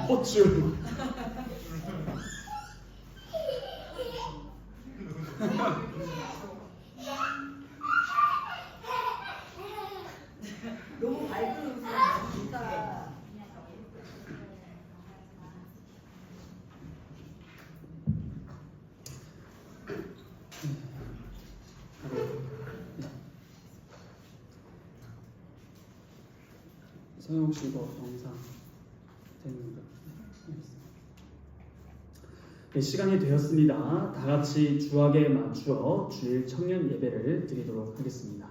호출. 너무 밝은 사람 진짜. 서영 씨 이거 영상 되는 거. 네, 시간이 되었습니다. 다 같이 주학에 맞추어 주일 청년 예배를 드리도록 하겠습니다.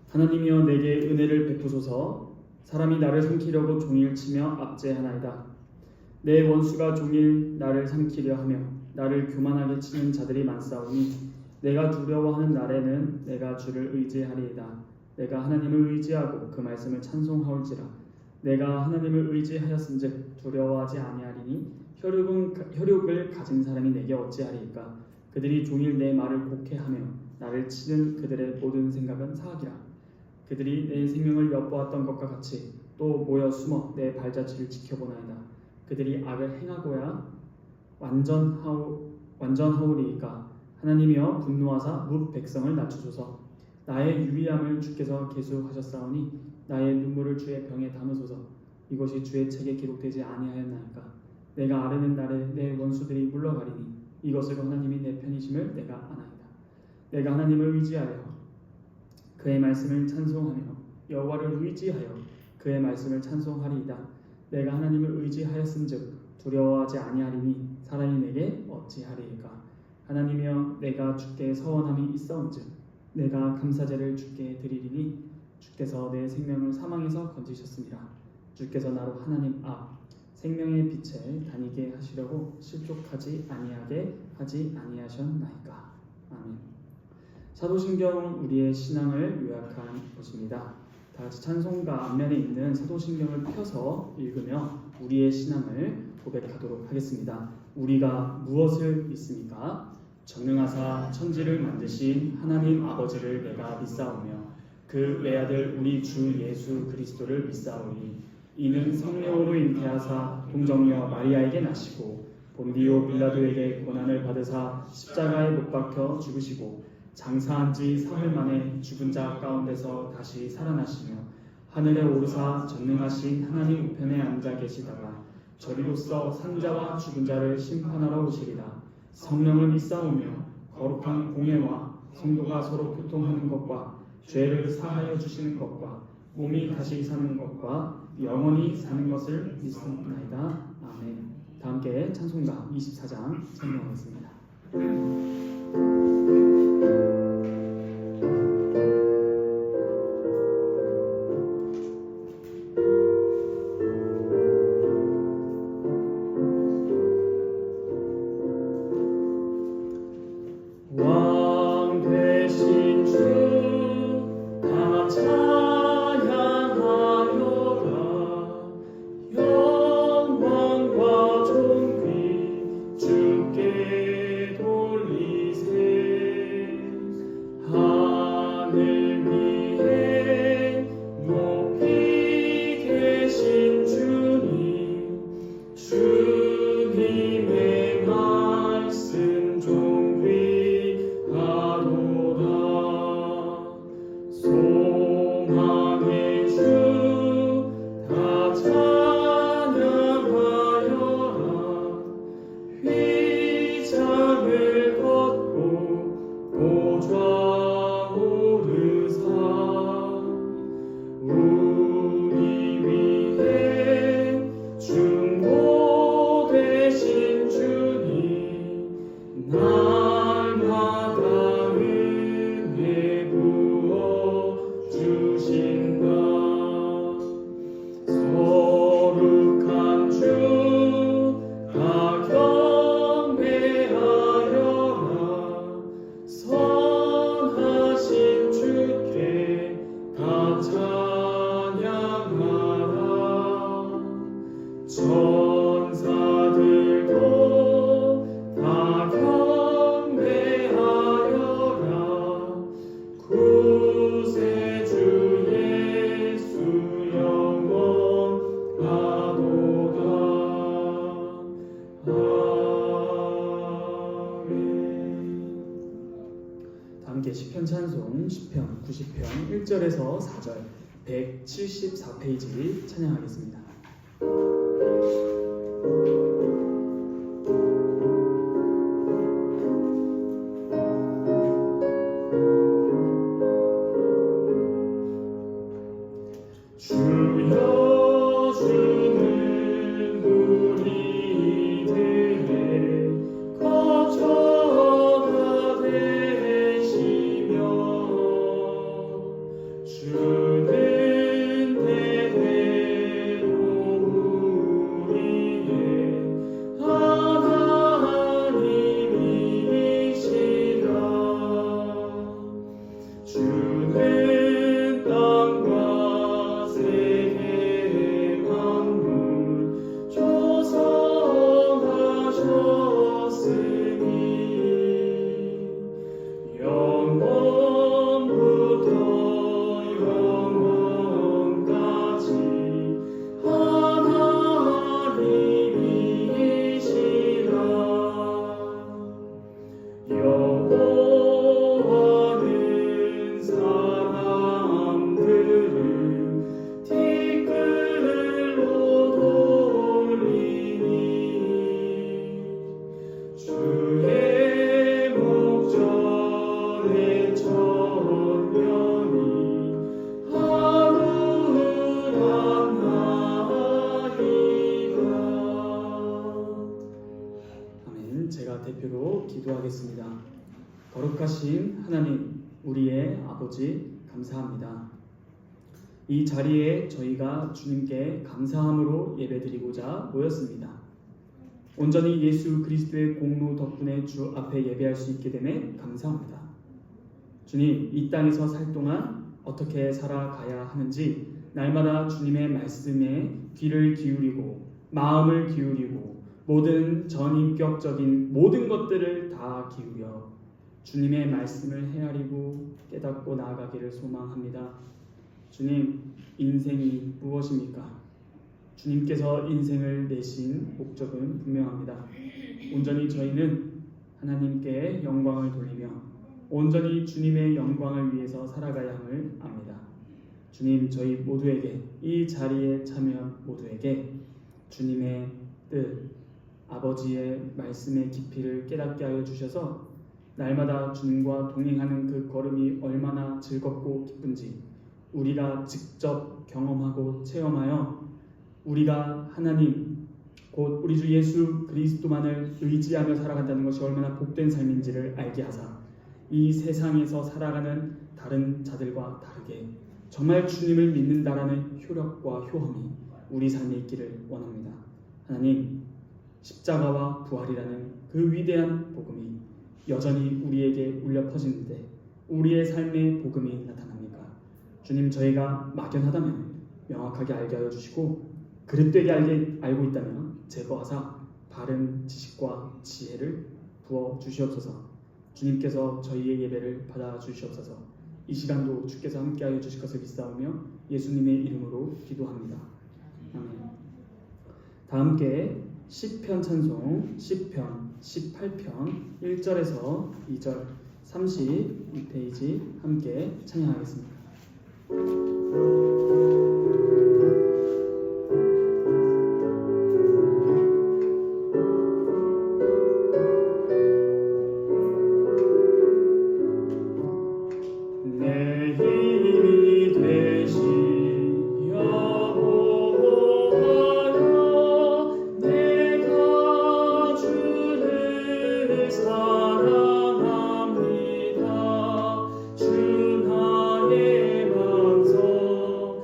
하나님이여 내게 은혜를 베푸소서. 사람이 나를 삼키려고 종일 치며 압제하나이다. 내 원수가 종일 나를 삼키려 하며 나를 교만하게 치는 자들이 많사오니 내가 두려워하는 날에는 내가 주를 의지하리이다. 내가 하나님을 의지하고 그 말씀을 찬송하올지라. 내가 하나님을 의지하였은즉 두려워하지 아니하리니 혈육을 가진 사람이 내게 어찌하리이까. 그들이 종일 내 말을 곡해하며 나를 치는 그들의 모든 생각은 사악이라. 그들이 내 생명을 엿보았던 것과 같이 또 모여 숨어 내 발자취를 지켜보나이다. 그들이 악을 행하고야 완전하오리이까. 하나님이여 분노하사 뭇 백성을 낮추소서. 나의 유리함을 주께서 계수하셨사오니 나의 눈물을 주의 병에 담으소서. 이것이 주의 책에 기록되지 아니하였나이까. 내가 아뢰는 날에 내 원수들이 물러가리니 이것으로 하나님이 내 편이심을 내가 아나이다. 내가 하나님을 의지하여 그의 말씀을 찬송하며 여호와를 의지하여 그의 말씀을 찬송하리이다. 내가 하나님을 의지하였은즉 두려워하지 아니하리니 사람이 내게 어찌하리이까. 하나님이여 내가 주께 서원함이 있사온즉 내가 감사제를 주께 드리리니 주께서 내 생명을 사망에서 건지셨습니다. 주께서 나로 하나님 앞 생명의 빛에 다니게 하시려고 실족하지 아니하게 하지 아니하셨나이까. 아멘. 사도신경 우리의 신앙을 요약한 것입니다. 다 같이 찬송가 앞면에 있는 사도신경을 펴서 읽으며 우리의 신앙을 고백하도록 하겠습니다. 우리가 무엇을 믿습니까? 전능하사 천지를 만드신 하나님 아버지를 내가 믿사오며 그 외아들 우리 주 예수 그리스도를 믿사오니 이는 성령으로 잉태하사 동정녀 마리아에게 나시고 본디오 빌라도에게 고난을 받으사 십자가에 못 박혀 죽으시고 장사한 지 사흘 만에 죽은 자 가운데서 다시 살아나시며 하늘에 오르사 전능하신 하나님 우편에 앉아 계시다가 저리로서 산자와 죽은 자를 심판하러 오시리라. 성령을 믿사오며 거룩한 공예와 성도가 서로 교통하는 것과 죄를 사하여 주시는 것과 몸이 다시 사는 것과 영원히 사는 것을 믿습니다. 아멘. 다 함께 찬송가 24장 찬송하겠습니다. 영광과 존귀 주께 돌리세. 천사들도 다 경배하여라. 구세주 예수 영원하도다. 아멘. 다 함께 시편 찬송 시편 90편 1절에서 4절 174페이지 찬양하겠습니다. 주여 주는 우리들의 거처가 되시며 주는 대대로 우리의 하나님이시라. 주는 땅과 세계 만물 조성하셨으니 영원부터 영원까지 하나님이시라. 여호와는 사람들을 티끌로 돌리니 주의 목전에 천년이 하루당나이다. 아멘. 제가 대표로 기도하겠습니다. 거룩하신 하나님, 우리의 아버지, 감사합니다. 이 자리에 저희가 주님께 감사함으로 예배드리고자 모였습니다. 온전히 예수 그리스도의 공로 덕분에 주 앞에 예배할 수 있게 됨에 감사합니다. 주님, 이 땅에서 살 동안 어떻게 살아가야 하는지 날마다 주님의 말씀에 귀를 기울이고 마음을 기울이고 모든 전인격적인 모든 것들을 다 기울여 주님의 말씀을 헤아리고 깨닫고 나아가기를 소망합니다. 주님, 인생이 무엇입니까? 주님께서 인생을 내신 목적은 분명합니다. 온전히 저희는 하나님께 영광을 돌리며 온전히 주님의 영광을 위해서 살아가야 함을 압니다. 주님, 저희 모두에게, 이 자리에 참여한 모두에게 주님의 뜻, 아버지의 말씀의 깊이를 깨닫게 하여 주셔서 날마다 주님과 동행하는 그 걸음이 얼마나 즐겁고 기쁜지 우리가 직접 경험하고 체험하여 우리가 하나님 곧 우리 주 예수 그리스도만을 의지하며 살아간다는 것이 얼마나 복된 삶인지를 알게 하사 이 세상에서 살아가는 다른 자들과 다르게 정말 주님을 믿는다라는 효력과 효험이 우리 삶에 있기를 원합니다. 하나님, 십자가와 부활이라는 그 위대한 복음이 여전히 우리에게 울려 퍼지는데 우리의 삶의 복음이 나타납니까? 주님, 저희가 막연하다면 명확하게 알게 하여 주시고 그릇되게 알고 있다면 제거하사 바른 지식과 지혜를 부어 주시옵소서. 주님께서 저희의 예배를 받아 주시옵소서. 이 시간도 주께서 함께하여 주실 것을 믿사오며 예수님의 이름으로 기도합니다. 아멘. 다 함께 시편 찬송 시편 18편 1절에서 2절 32페이지 함께 찬양하겠습니다. 내 힘이 되신 여호와여, 내가 주를 사랑합니다. 주 나의 반석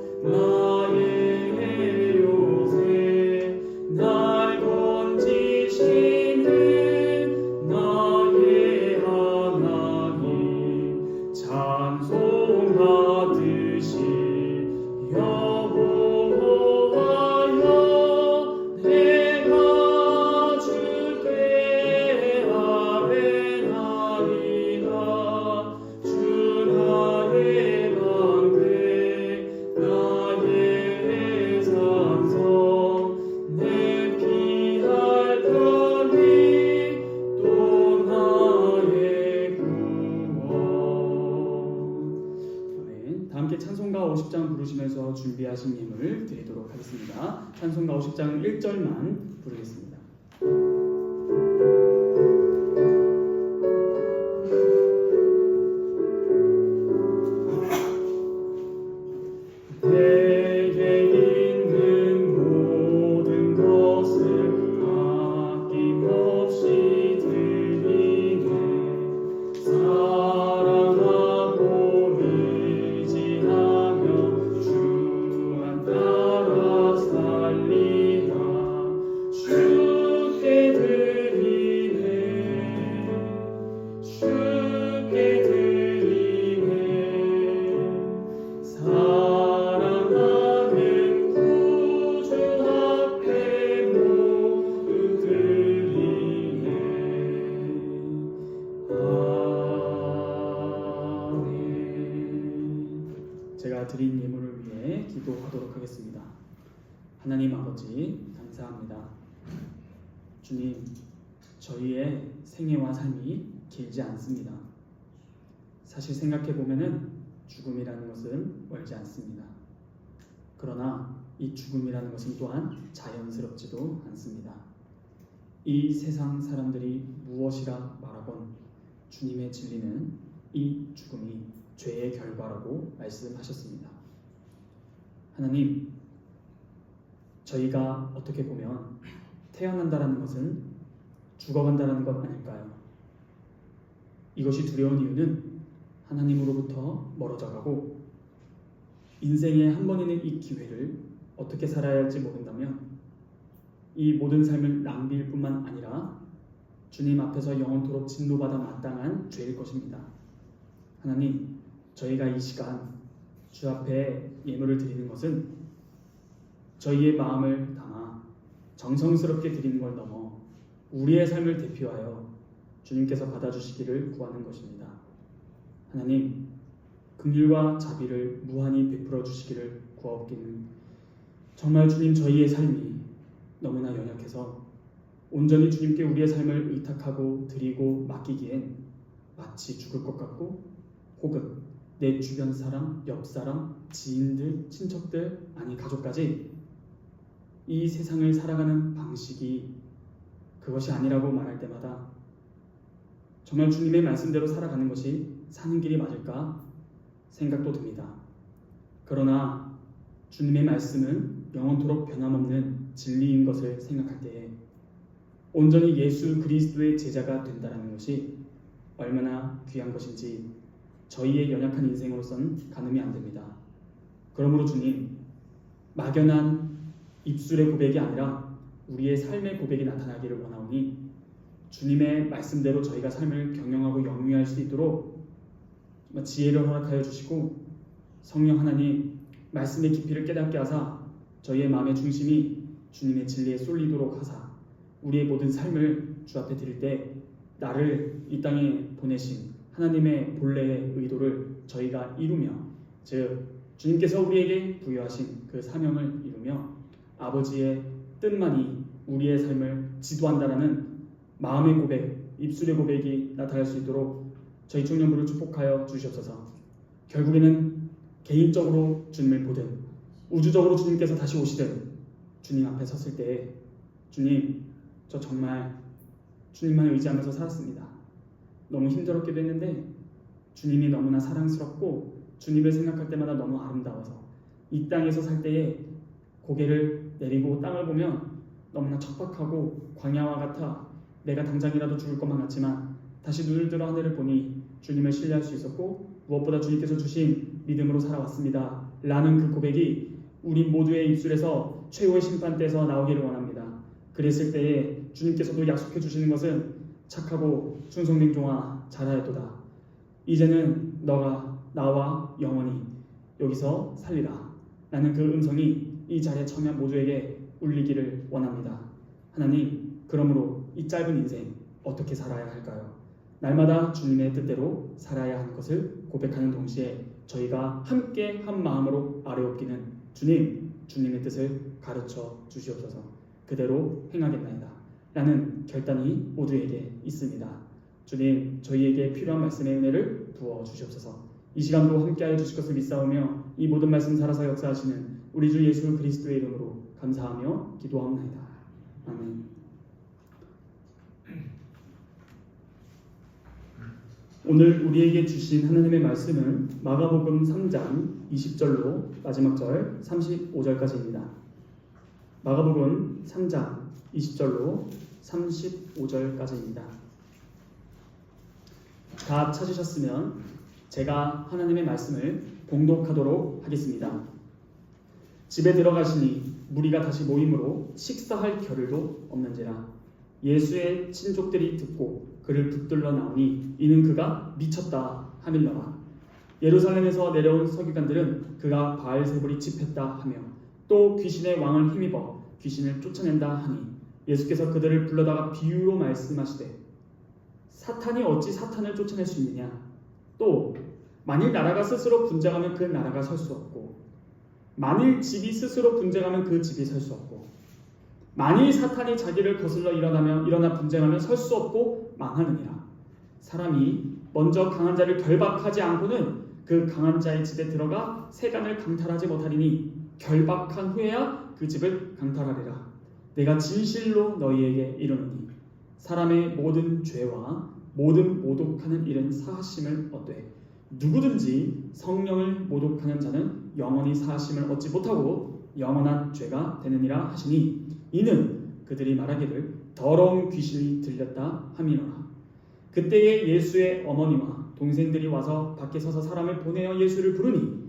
주님께서 준비하신 예물 드리도록 하겠습니다. 찬송가 50장 1절만 부르겠습니다. 제가 드린 예물을 위해 기도하도록 하겠습니다. 하나님 아버지, 감사합니다. 주님, 저희의 생애와 삶이 길지 않습니다. 사실 생각해 보면은 죽음이라는 것은 멀지 않습니다. 그러나 이 죽음이라는 것은 또한 자연스럽지도 않습니다. 이 세상 사람들이 무엇이라 말하건 주님의 진리는 이 죽음이 죄의 결과라고 말씀하셨습니다. 하나님, 저희가 어떻게 보면 태어난다라는 것은 죽어간다라는 것 아닐까요? 이것이 두려운 이유는 하나님으로부터 멀어져 가고 인생에 한 번 있는 이 기회를 어떻게 살아야 할지 모른다면 이 모든 삶을 낭비일 뿐만 아니라 주님 앞에서 영원토록 진노받아 마땅한 죄일 것입니다. 하나님, 저희가 이 시간 주 앞에 예물을 드리는 것은 저희의 마음을 담아 정성스럽게 드리는 걸 넘어 우리의 삶을 대표하여 주님께서 받아주시기를 구하는 것입니다. 하나님, 긍휼과 자비를 무한히 베풀어 주시기를 구하옵기는 정말 주님, 저희의 삶이 너무나 연약해서 온전히 주님께 우리의 삶을 의탁하고 드리고 맡기기엔 마치 죽을 것 같고 혹은 내 주변 사람, 옆 사람, 지인들, 친척들, 아니 가족까지 이 세상을 살아가는 방식이 그것이 아니라고 말할 때마다 정말 주님의 말씀대로 살아가는 것이 사는 길이 맞을까 생각도 듭니다. 그러나 주님의 말씀은 영원토록 변함없는 진리인 것을 생각할 때에 온전히 예수 그리스도의 제자가 된다는 것이 얼마나 귀한 것인지 저희의 연약한 인생으로서는 가늠이 안 됩니다. 그러므로 주님, 막연한 입술의 고백이 아니라 우리의 삶의 고백이 나타나기를 원하오니 주님의 말씀대로 저희가 삶을 경영하고 영위할 수 있도록 지혜를 허락하여 주시고 성령 하나님, 말씀의 깊이를 깨닫게 하사 저희의 마음의 중심이 주님의 진리에 쏠리도록 하사 우리의 모든 삶을 주 앞에 드릴 때 나를 이 땅에 보내신 하나님의 본래의 의도를 저희가 이루며 즉 주님께서 우리에게 부여하신 그 사명을 이루며 아버지의 뜻만이 우리의 삶을 지도한다라는 마음의 고백, 입술의 고백이 나타날 수 있도록 저희 청년부를 축복하여 주시옵소서. 결국에는 개인적으로 주님을 보든 우주적으로 주님께서 다시 오시든 주님 앞에 섰을 때 주님, 저 정말 주님만 의지하면서 살았습니다. 너무 힘들었기도 했는데 주님이 너무나 사랑스럽고 주님을 생각할 때마다 너무 아름다워서 이 땅에서 살 때에 고개를 내리고 땅을 보면 너무나 척박하고 광야와 같아 내가 당장이라도 죽을 것만 같지만 다시 눈을 들어 하늘을 보니 주님을 신뢰할 수 있었고 무엇보다 주님께서 주신 믿음으로 살아왔습니다 라는 그 고백이 우리 모두의 입술에서 최후의 심판대에서 나오기를 원합니다. 그랬을 때에 주님께서도 약속해 주시는 것은 착하고 충성된 종아 잘하였도다. 이제는 너가 나와 영원히 여기서 살리라. 라는 그 음성이 이 자리에 참여한 모두에게 울리기를 원합니다. 하나님, 그러므로 이 짧은 인생 어떻게 살아야 할까요? 날마다 주님의 뜻대로 살아야 하는 것을 고백하는 동시에 저희가 함께 한 마음으로 아뢰옵기는 주님, 주님의 뜻을 가르쳐 주시옵소서. 그대로 행하겠나이다 라는 결단이 모두에게 있습니다. 주님, 저희에게 필요한 말씀의 은혜를 부어 주시옵소서. 이 시간도 함께하여 주실 것을 믿사오며 이 모든 말씀 살아서 역사하시는 우리 주 예수 그리스도의 이름으로 감사하며 기도하옵나이다. 아멘. 오늘 우리에게 주신 하나님의 말씀은 마가복음 3장 20절로 마지막 절 35절까지입니다. 마가복음 3장 20절로 35절까지입니다. 다 찾으셨으면 제가 하나님의 말씀을 봉독하도록 하겠습니다. 집에 들어가시니 무리가 다시 모임으로 식사할 겨를도 없는지라 예수의 친족들이 듣고 그를 붙들러 나오니 이는 그가 미쳤다 하밀러라. 예루살렘에서 내려온 서기관들은 그가 바알세불이 집했다 하며 또 귀신의 왕을 힘입어 귀신을 쫓아낸다 하니 예수께서 그들을 불러다가 비유로 말씀하시되 사탄이 어찌 사탄을 쫓아낼 수 있느냐. 또 만일 나라가 스스로 분쟁하면 그 나라가 설 수 없고 만일 집이 스스로 분쟁하면 그 집이 설 수 없고 만일 사탄이 자기를 거슬러 일어나 분쟁하면 설 수 없고 망하느니라. 사람이 먼저 강한 자를 결박하지 않고는 그 강한 자의 집에 들어가 세간을 강탈하지 못하리니 결박한 후에야 그 집을 강탈하리라. 내가 진실로 너희에게 이르노니 사람의 모든 죄와 모든 모독하는 일은 사하심을 얻되 누구든지 성령을 모독하는 자는 영원히 사하심을 얻지 못하고 영원한 죄가 되느니라 하시니 이는 그들이 말하기를 더러운 귀신이 들렸다 함이로라. 그때에 예수의 어머니와 동생들이 와서 밖에 서서 사람을 보내어 예수를 부르니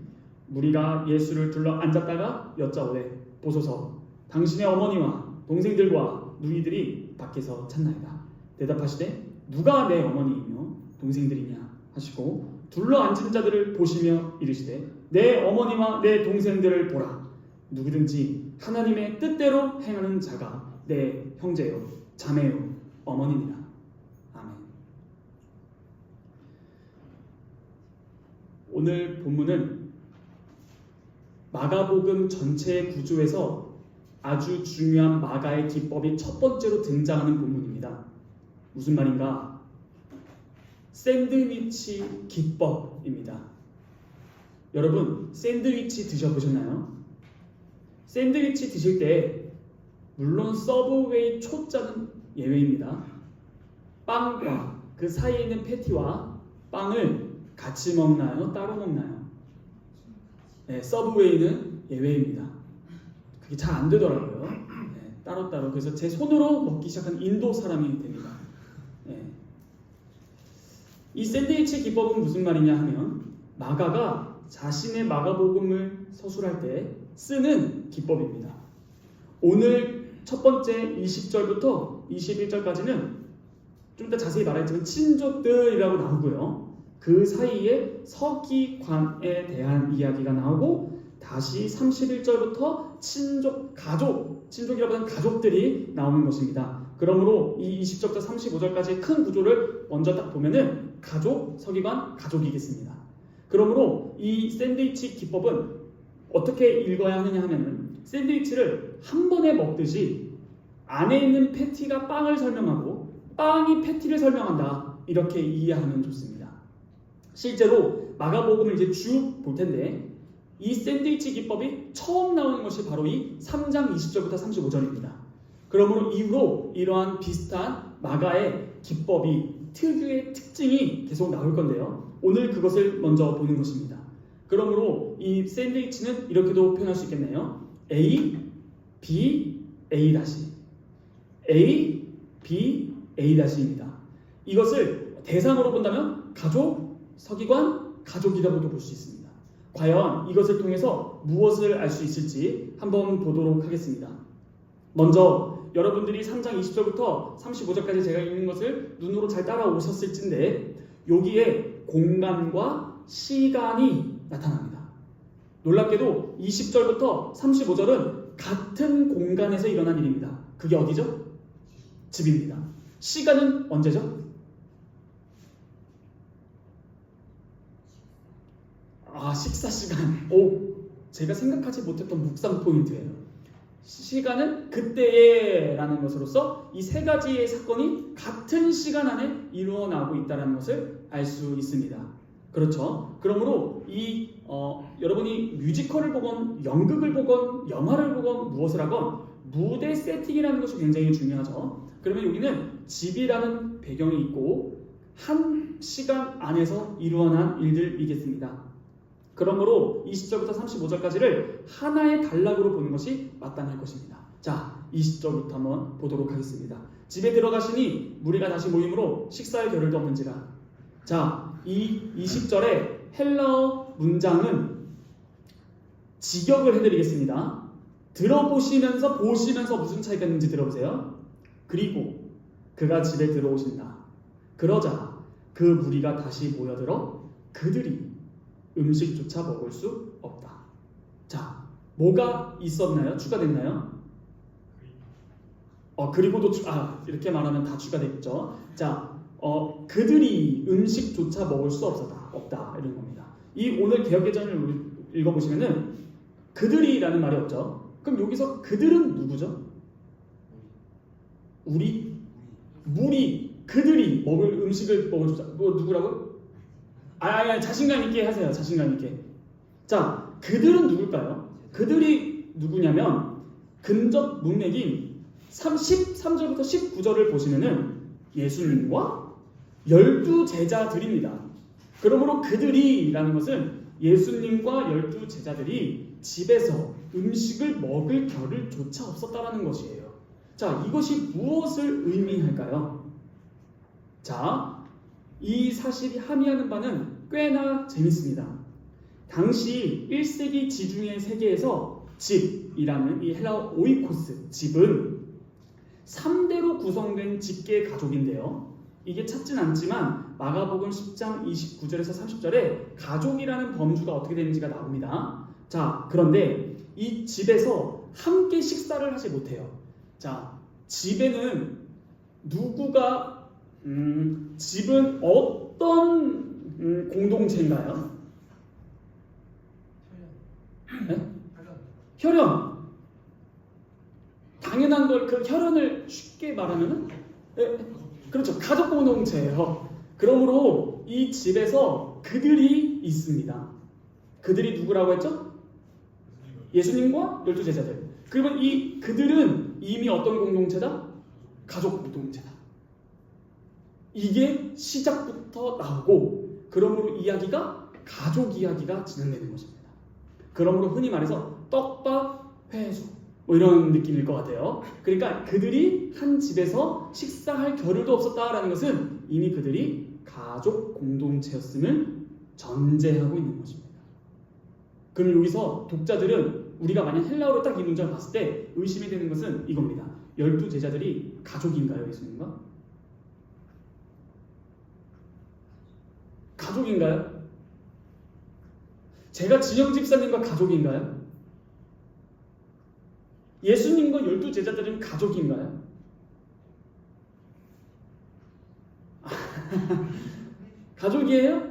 무리가 예수를 둘러 앉았다가 여짜오되 보소서 당신의 어머니와 동생들과 누이들이 밖에서 찾나이다. 대답하시되 누가 내 어머니이며 동생들이냐 하시고 둘러 앉은 자들을 보시며 이르시되 내 어머니와 내 동생들을 보라. 누구든지 하나님의 뜻대로 행하는 자가 내 형제요 자매요 어머니니라. 아멘. 오늘 본문은 마가복음 전체의 구조에서 아주 중요한 마가의 기법이 첫 번째로 등장하는 본문입니다. 무슨 말인가? 샌드위치 기법입니다. 여러분 샌드위치 드셔보셨나요? 샌드위치 드실 때 물론 서브웨이 초짜는 예외입니다. 빵과 그 사이에 있는 패티와 빵을 같이 먹나요? 따로 먹나요? 네, 서브웨이는 예외입니다. 그게 잘 안 되더라고요. 네, 따로따로. 그래서 제 손으로 먹기 시작한 인도 사람이 됩니다. 네. 이 샌드위치 기법은 무슨 말이냐 하면 마가가 자신의 마가복음을 서술할 때 쓰는 기법입니다. 오늘 첫 번째 20절부터 21절까지는 좀 이따 자세히 말하겠지만 친족들이라고 나오고요. 그 사이에 서기관에 대한 이야기가 나오고 다시 31절부터 친족, 가족, 친족이라고 하는 가족들이 나오는 것입니다. 그러므로 이 20절부터 35절까지의 큰 구조를 먼저 딱 보면은 가족, 서기관, 가족이겠습니다. 그러므로 이 샌드위치 기법은 어떻게 읽어야 하느냐 하면은 샌드위치를 한 번에 먹듯이 안에 있는 패티가 빵을 설명하고 빵이 패티를 설명한다. 이렇게 이해하면 좋습니다. 실제로 마가복음을 이제 쭉 볼 텐데 이 샌드위치 기법이 처음 나오는 것이 바로 이 3장 20절부터 35절입니다. 그러므로 이후로 이러한 비슷한 마가의 기법이 특유의 특징이 계속 나올 건데요. 오늘 그것을 먼저 보는 것입니다. 그러므로 이 샌드위치는 이렇게도 표현할 수 있겠네요. A, B, A 다시 A, B, A 다시입니다. 이것을 대상으로 본다면 가족, 서기관, 가족이라고도 볼 수 있습니다. 과연 이것을 통해서 무엇을 알 수 있을지 한번 보도록 하겠습니다. 먼저 여러분들이 3장 20절부터 35절까지 제가 읽는 것을 눈으로 잘 따라오셨을진데 여기에 공간과 시간이 나타납니다. 놀랍게도 20절부터 35절은 같은 공간에서 일어난 일입니다. 그게 어디죠? 집입니다. 시간은 언제죠? 식사 시간. 제가 생각하지 못했던 묵상 포인트예요. 시간은 그때에라는 것으로서 이 세 가지의 사건이 같은 시간 안에 일어나고 있다는 것을 알 수 있습니다. 그렇죠. 그러므로 이 여러분이 뮤지컬을 보건 연극을 보건 영화를 보건 무엇을 하건 무대 세팅이라는 것이 굉장히 중요하죠. 그러면 여기는 집이라는 배경이 있고 한 시간 안에서 일어난 일들이겠습니다. 그러므로 20절부터 35절까지를 하나의 단락으로 보는 것이 마땅할 것입니다. 자, 20절부터 한번 보도록 하겠습니다. 집에 들어가시니 무리가 다시 모임으로 식사할 겨를도 없는지라. 자, 이 20절의 헬라어 문장은 직역을 해드리겠습니다. 들어보시면서 보시면서 무슨 차이가 있는지 들어보세요. 그리고 그가 집에 들어오신다. 그러자 그 무리가 다시 모여들어 그들이 음식조차 먹을 수 없다. 자, 뭐가 있었나요? 추가됐나요? 그리고도 이렇게 말하면 다 추가됐죠. 자, 그들이 음식조차 먹을 수 없다 이런 겁니다. 이 오늘 개역개정을 읽어보시면은 그들이라는 말이 없죠. 그럼 여기서 그들은 누구죠? 무리, 그들이 먹을 음식을 먹을 수 누구라고? 자신감 있게 하세요. 자신감 있게. 자, 그들은 누굴까요? 그들이 누구냐면 근접 문맥인 13절부터 19절을 보시면은 예수님과 12제자들입니다. 그러므로 그들이라는 것은 예수님과 12제자들이 집에서 음식을 먹을 겨를조차 없었다라는 것이에요. 자, 이것이 무엇을 의미할까요? 자, 이 사실이 함의하는 바는 꽤나 재밌습니다. 당시 1세기 지중해 세계에서 집이라는 이 헬라어 오이코스, 집은 3대로 구성된 직계 가족인데요. 이게 찾진 않지만 마가복음 10장 29절에서 30절에 가족이라는 범주가 어떻게 되는지가 나옵니다. 자, 그런데 이 집에서 함께 식사를 하지 못해요. 자, 집에는 누구가 집은 어떤 공동체인가요? 네? 혈연. 당연한 걸 그 혈연을 쉽게 말하면은 그렇죠. 가족 공동체예요. 그러므로 이 집에서 그들이 있습니다. 그들이 누구라고 했죠? 예수님과 12제자들. 그러면 이 그들은 이미 어떤 공동체다? 가족 공동체다. 이게 시작부터 나오고 그러므로 이야기가 가족 이야기가 진행되는 것입니다. 그러므로 흔히 말해서 떡밥 회수 이런 느낌일 것 같아요. 그러니까 그들이 한 집에서 식사할 겨를도 없었다라는 것은 이미 그들이 가족 공동체였음을 전제하고 있는 것입니다. 그럼 여기서 독자들은 우리가 만약 헬라어로 딱 이 문장을 봤을 때 의심이 되는 것은 이겁니다. 12제자들이 가족인가요? 예수님과? 가족인가요? 제가 진영 집사님과 가족인가요? 예수님과 12제자들은 가족인가요? 가족이에요?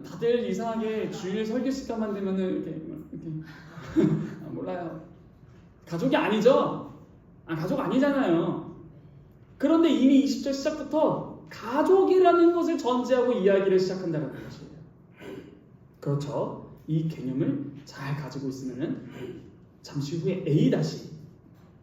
다들 이상하게 주일 설교 시간만 되면은 이렇게 몰라요. 가족이 아니죠? 가족 아니잖아요. 그런데 이미 20절 시작부터 가족이라는 것을 전제하고 이야기를 시작한다는 것이에요. 그렇죠. 이 개념을 잘 가지고 있으면은 잠시 후에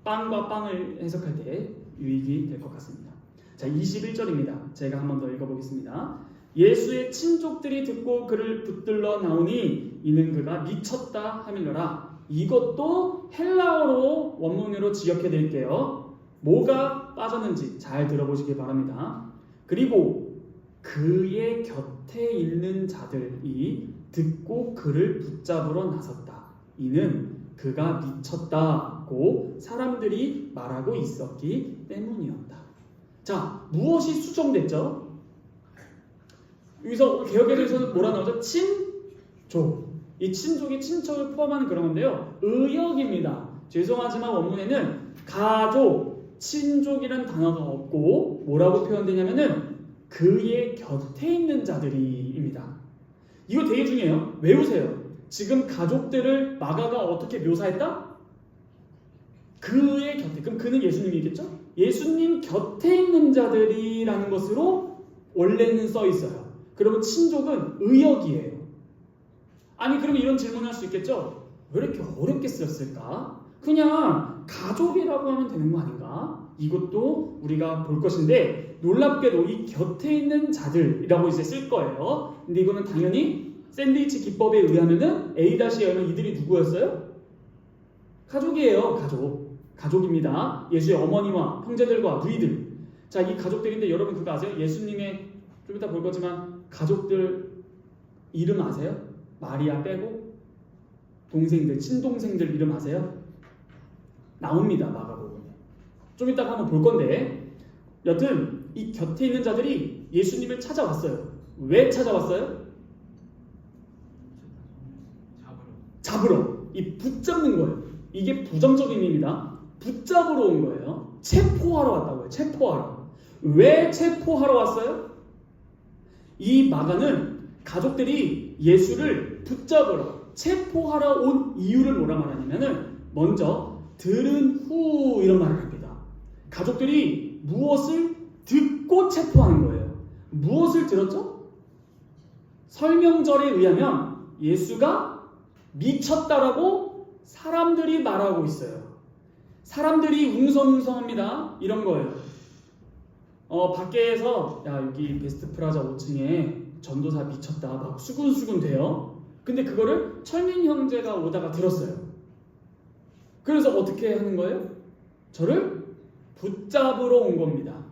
빵과 빵을 해석할 때 유익이 될 것 같습니다. 자, 21절입니다. 제가 한 번 더 읽어보겠습니다. 예수의 친족들이 듣고 그를 붙들러 나오니 이는 그가 미쳤다 하밀러라. 이것도 헬라어로 원문으로 지역해 드릴게요. 뭐가 빠졌는지 잘 들어보시기 바랍니다. 그리고 그의 곁에 있는 자들이 듣고 그를 붙잡으러 나섰다. 이는 그가 미쳤다고 사람들이 말하고 있었기 때문이었다. 자, 무엇이 수정됐죠? 여기서 개역에서는 뭐라 나오죠? 친족. 이 친족이 친척을 포함하는 그런 건데요. 의역입니다. 죄송하지만 원문에는 가족, 친족이란 단어가 없고 뭐라고 표현되냐면은 그의 곁에 있는 자들이입니다. 이거 되게 중요해요. 외우세요. 지금 가족들을 마가가 어떻게 묘사했다? 그의 곁에. 그럼 그는 예수님이겠죠? 예수님 곁에 있는 자들이라는 것으로 원래는 써 있어요. 그러면 친족은 의역이에요. 아니 그럼 이런 질문을 할 수 있겠죠. 왜 이렇게 어렵게 쓰였을까? 그냥 가족이라고 하면 되는 거 아닌가? 이것도 우리가 볼 것인데 놀랍게도 이 곁에 있는 자들이라고 이제 쓸 거예요. 근데 이거는 당연히 샌드위치 기법에 의하면은 A-M은 이들이 누구였어요? 가족이에요. 가족입니다. 예수의 어머니와 형제들과 누이들. 자, 이 가족들인데 여러분 그거 아세요? 예수님의 좀 이따 볼 거지만 가족들 이름 아세요? 마리아 빼고 동생들, 친동생들 이름 아세요? 나옵니다. 마가복음에. 좀 이따가 한번 볼 건데 여튼 이 곁에 있는 자들이 예수님을 찾아왔어요. 왜 찾아왔어요? 잡으러. 이 붙잡는 거예요. 이게 부정적인 의미입니다. 붙잡으러 온 거예요. 체포하러 왔다고요. 체포하러. 왜 체포하러 왔어요? 이 마가는 가족들이 예수를 붙잡으러 체포하러 온 이유를 뭐라 말하냐면은 먼저 들은 후 이런 말을 합니다. 가족들이 무엇을 듣고 체포하는 거예요. 무엇을 들었죠? 설명절에 의하면 예수가 미쳤다라고 사람들이 말하고 있어요. 사람들이 웅성웅성합니다. 이런 거예요. 밖에서 야 여기 베스트 프라자 5층에 전도사 미쳤다 막 수군수군 돼요. 근데 그거를 철민 형제가 오다가 들었어요. 그래서 어떻게 하는 거예요? 저를 붙잡으러 온 겁니다.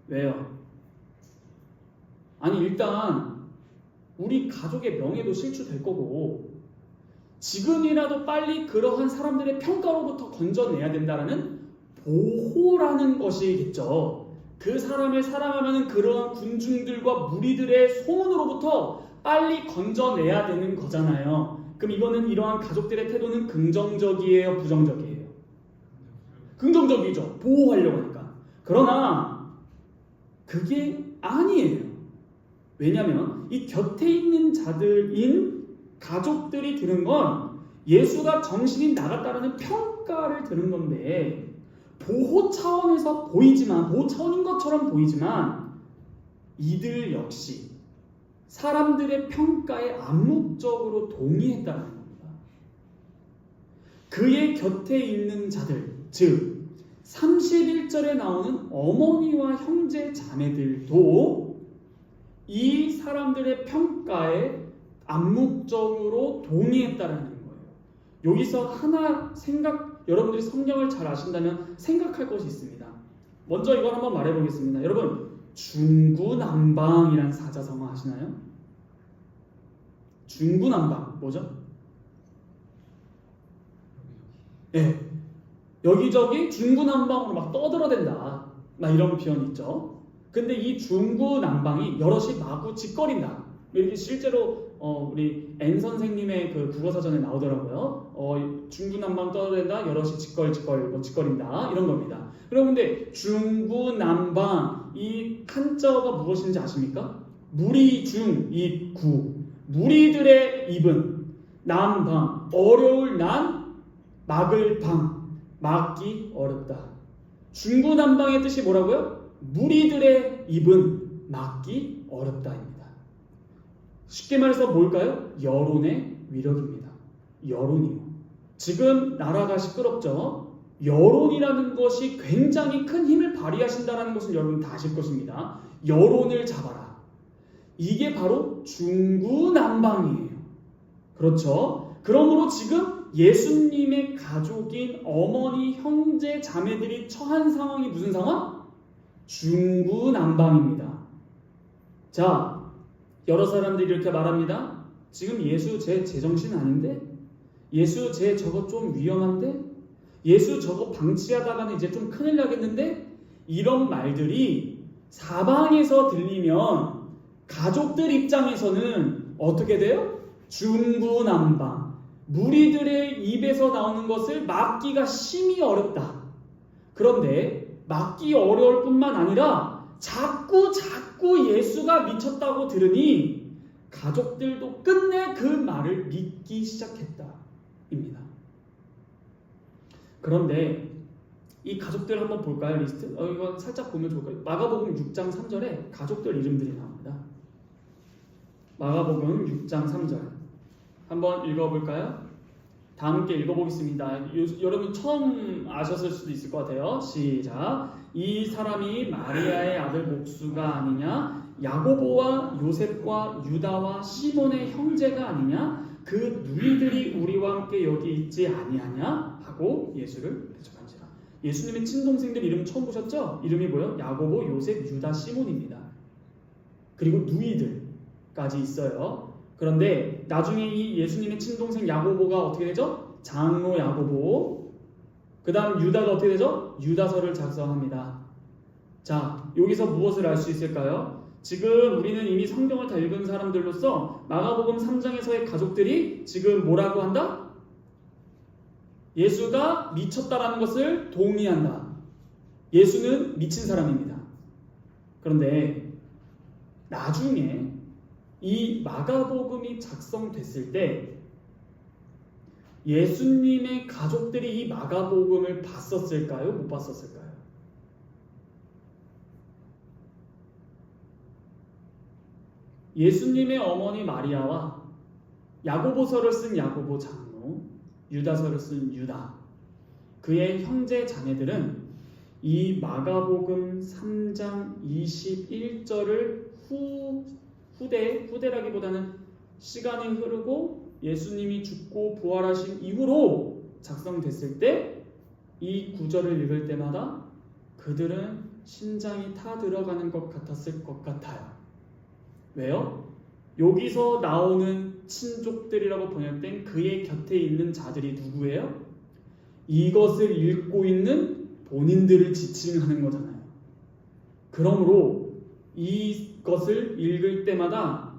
왜요? 아니 일단 우리 가족의 명예도 실추될 거고 지금이라도 빨리 그러한 사람들의 평가로부터 건져내야 된다라는 보호라는 것이겠죠. 그 사람을 사랑하면 그러한 군중들과 무리들의 소문으로부터 빨리 건져내야 되는 거잖아요. 그럼 이거는 이러한 가족들의 태도는 긍정적이에요, 부정적이에요? 긍정적이죠. 보호하려고 하니까. 그러나 그게 아니에요. 왜냐하면 이 곁에 있는 자들인 가족들이 들은 건 예수가 정신이 나갔다라는 평가를 들은 건데 보호 차원에서 보이지만 보호 차원인 것처럼 보이지만 이들 역시 사람들의 평가에 암묵적으로 동의했다는 겁니다. 그의 곁에 있는 자들, 즉 31절에 나오는 어머니와 형제 자매들도 이 사람들의 평가에 암묵적으로 동의했다라는 거예요. 여기서 하나 여러분들이 성경을 잘 아신다면 생각할 것이 있습니다. 먼저 이걸 한번 말해보겠습니다. 여러분 중구난방이란 사자성어 아시나요? 중구난방 뭐죠? 네, 여기저기 중구난방으로 막 떠들어댄다 막 이런 표현 있죠. 근데 이 중구난방이 여럿이 마구 짓거린다 이렇게 실제로 우리 N 선생님의 그 국어사전에 나오더라고요. 중구난방 떠들어댄다 여럿이 짓거린다 이런 겁니다. 여러분 근데 중구난방 이 한자어가 무엇인지 아십니까? 무리중 이 구 무리들의 입은 난방 어려울 난 막을 방 막기 어렵다. 중구난방의 뜻이 뭐라고요? 무리들의 입은 막기 어렵다입니다. 쉽게 말해서 뭘까요? 여론의 위력입니다. 여론이요. 지금 나라가 시끄럽죠? 여론이라는 것이 굉장히 큰 힘을 발휘하신다는 것을 여러분 다 아실 것입니다. 여론을 잡아라. 이게 바로 중구난방이에요. 그렇죠? 그러므로 지금 예수님의 가족인 어머니, 형제, 자매들이 처한 상황이 무슨 상황? 중구난방입니다. 자, 여러 사람들이 이렇게 말합니다. 지금 예수 제 제정신 아닌데? 예수 제 저거 좀 위험한데? 예수 저거 방치하다가는 이제 좀 큰일 나겠는데? 이런 말들이 사방에서 들리면 가족들 입장에서는 어떻게 돼요? 중구난방. 무리들의 입에서 나오는 것을 막기가 심히 어렵다. 그런데 막기 어려울 뿐만 아니라 자꾸 예수가 미쳤다고 들으니 가족들도 끝내 그 말을 믿기 시작했다입니다. 그런데 이 가족들 한번 볼까요? 리스트? 이거 살짝 보면 좋을까요? 마가복음 6장 3절에 가족들 이름들이 나옵니다. 마가복음 6장 3절 한번 읽어볼까요? 다 함께 읽어보겠습니다. 여러분 처음 아셨을 수도 있을 것 같아요. 시작. 이 사람이 마리아의 아들 목수가 아니냐? 야고보와 요셉과 유다와 시몬의 형제가 아니냐? 그 누이들이 우리와 함께 여기 있지 아니하냐? 하고 예수를 대적한지라. 예수님의 친동생들 이름 처음 보셨죠? 이름이 뭐예요? 야고보, 요셉, 유다, 시몬입니다. 그리고 누이들까지 있어요. 그런데 나중에 이 예수님의 친동생 야고보가 어떻게 되죠? 장로 야고보. 그 다음 유다가 어떻게 되죠? 유다서를 작성합니다. 자, 여기서 무엇을 알 수 있을까요? 지금 우리는 이미 성경을 다 읽은 사람들로서 마가복음 3장에서의 가족들이 지금 뭐라고 한다? 예수가 미쳤다라는 것을 동의한다. 예수는 미친 사람입니다. 그런데 나중에 이 마가복음이 작성됐을 때 예수님의 가족들이 이 마가복음을 봤었을까요? 못 봤었을까요? 예수님의 어머니 마리아와 야고보서를 쓴 야고보 장로, 유다서를 쓴 유다, 그의 형제 자매들은 이 마가복음 3장 21절을 후대라기보다는 시간이 흐르고 예수님이 죽고 부활하신 이후로 작성됐을 때 이 구절을 읽을 때마다 그들은 심장이 타들어가는 것 같았을 것 같아요. 왜요? 여기서 나오는 친족들이라고 번역된 그의 곁에 있는 자들이 누구예요? 이것을 읽고 있는 본인들을 지칭하는 거잖아요. 그러므로 이것을 읽을 때마다,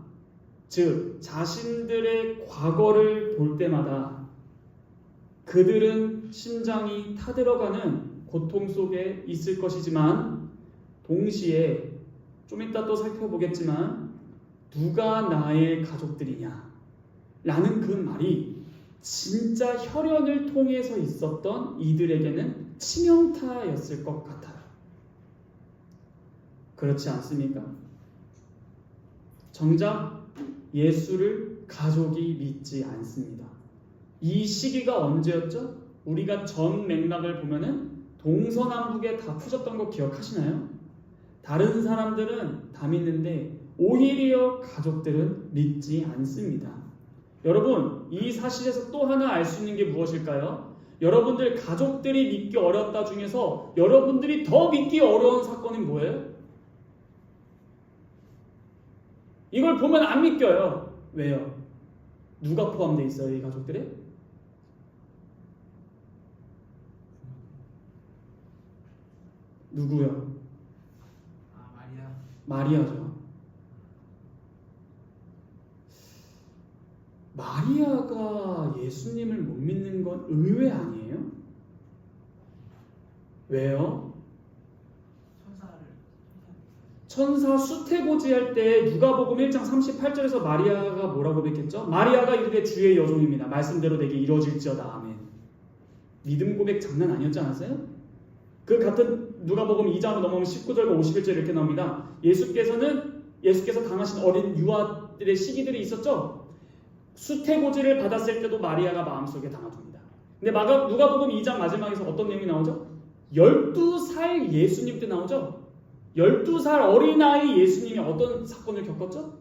즉 자신들의 과거를 볼 때마다 그들은 심장이 타들어가는 고통 속에 있을 것이지만 동시에 좀 이따 또 살펴보겠지만 누가 나의 가족들이냐 라는 그 말이 진짜 혈연을 통해서 있었던 이들에게는 치명타였을 것 같아요. 그렇지 않습니까? 정작 예수를 가족이 믿지 않습니다. 이 시기가 언제였죠? 우리가 전 맥락을 보면은 동서남북에 다 퍼졌던 거 기억하시나요? 다른 사람들은 다 믿는데 오히려 가족들은 믿지 않습니다. 여러분, 이 사실에서 또 하나 알 수 있는 게 무엇일까요? 여러분들 가족들이 믿기 어렵다 중에서 여러분들이 더 믿기 어려운 사건은 뭐예요? 이걸 보면 안 믿겨요. 왜요? 누가 포함되어 있어요, 이 가족들에? 누구요? 마리아죠. 마리아가 예수님을 못 믿는 건 의외 아니에요? 왜요? 천사 수태고지 할 때 누가복음 1장 38절에서 마리아가 뭐라고 고백했죠? 마리아가 이르되 주의 여종입니다. 말씀대로 내게 이루어질지어다. 아멘. 믿음 고백 장난 아니었지 않았어요? 그 같은 누가복음 2장으로 넘어오면 19절과 51절 이렇게 나옵니다. 예수께서 당하신 어린 유아들의 시기들이 있었죠. 수태고지를 받았을 때도 마리아가 마음속에 담아줍니다. 근데 누가복음 2장 마지막에서 어떤 내용이 나오죠? 12살 예수님 때 나오죠. 12살 어린아이 예수님이 어떤 사건을 겪었죠?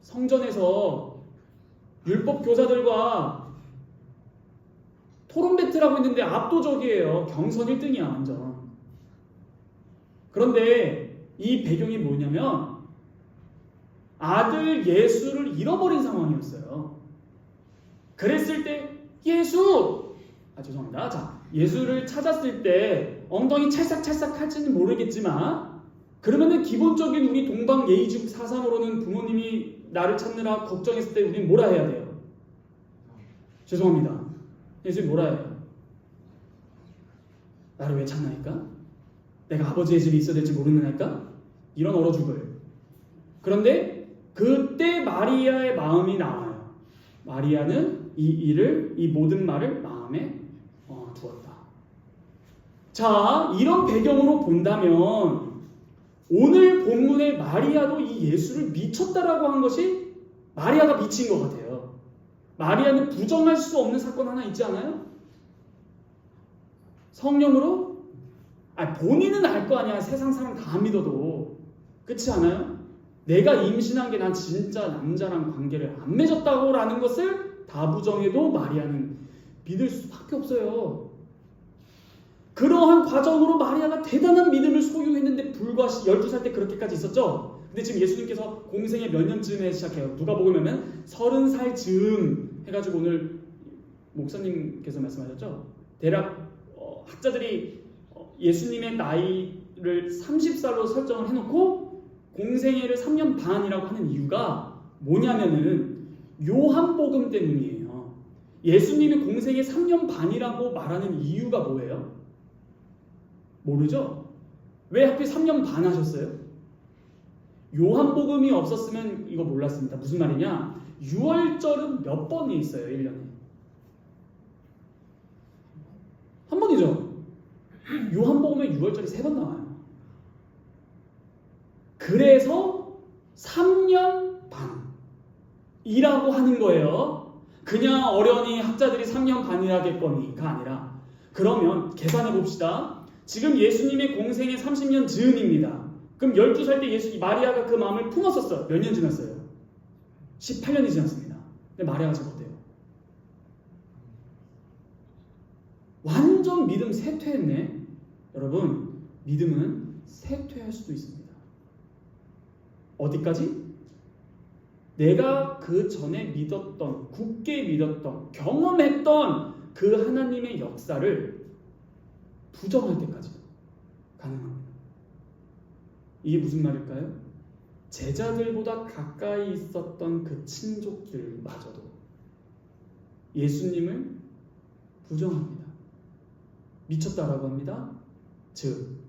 성전에서 율법 교사들과 토론 배틀하고 있는데 압도적이에요. 경선 1등이야 완전. 그런데 이 배경이 뭐냐면 아들 예수를 잃어버린 상황이었어요. 그랬을 때 죄송합니다. 자, 예수를 찾았을 때 엉덩이 찰싹찰싹 할지는 모르겠지만 그러면은 기본적인 우리 동방 예의적 사상으로는 부모님이 나를 찾느라 걱정했을 때 우리는 뭐라 해야 돼요? 죄송합니다. 예수님 뭐라 해요? 나를 왜 찾나이까? 내가 아버지의 집에 있어야 될지 모르느냐니까? 이런 얼어 죽을. 그런데 그때 마리아의 마음이 나와요. 마리아는 이 모든 말을 마음에 두었다. 자, 이런 배경으로 본다면 오늘 본문의 마리아도 이 예수를 미쳤다라고 한 것이 마리아가 미친 것 같아요. 마리아는 부정할 수 없는 사건 하나 있지 않아요? 성령으로? 본인은 알 거 아니야. 세상 사람 다 믿어도. 그렇지 않아요? 내가 임신한 게 난 진짜 남자랑 관계를 안 맺었다고 라는 것을 다 부정해도 마리아는 믿을 수밖에 없어요. 그러한 과정으로 마리아가 대단한 믿음을 소유했는데 불과 12살 때 그렇게까지 있었죠. 근데 지금 예수님께서 공생애 몇 년쯤에 시작해요? 누가복음 보면 30살 즈음 해가지고 오늘 목사님께서 말씀하셨죠. 대략 학자들이 예수님의 나이를 30살로 설정을 해놓고 공생애를 3년 반이라고 하는 이유가 뭐냐면은 요한복음 때문이에요. 예수님이 공생애 3년 반이라고 말하는 이유가 뭐예요? 모르죠? 왜 하필 3년 반 하셨어요? 요한복음이 없었으면 이거 몰랐습니다. 무슨 말이냐? 6월절은 몇 번이 있어요? 1년에? 한 번이죠? 요한복음에 6월절이 3번 나와요. 그래서 3년 반이라고 하는 거예요. 그냥 어련히 학자들이 3년 반이라겠거니가 아니라, 그러면 계산해 봅시다. 지금 예수님의 공생애 30년 즈음입니다. 그럼 12살 때 마리아가 그 마음을 품었었어요. 몇 년 지났어요? 18년이 지났습니다. 근데 마리아가 지금 어때요? 완전 믿음 쇠퇴했네. 여러분, 믿음은 쇠퇴할 수도 있습니다. 어디까지? 내가 그 전에 믿었던, 굳게 믿었던, 경험했던 그 하나님의 역사를 부정할 때까지 가능합니다. 이게 무슨 말일까요? 제자들보다 가까이 있었던 그 친족들마저도 예수님을 부정합니다. 미쳤다라고 합니다. 즉,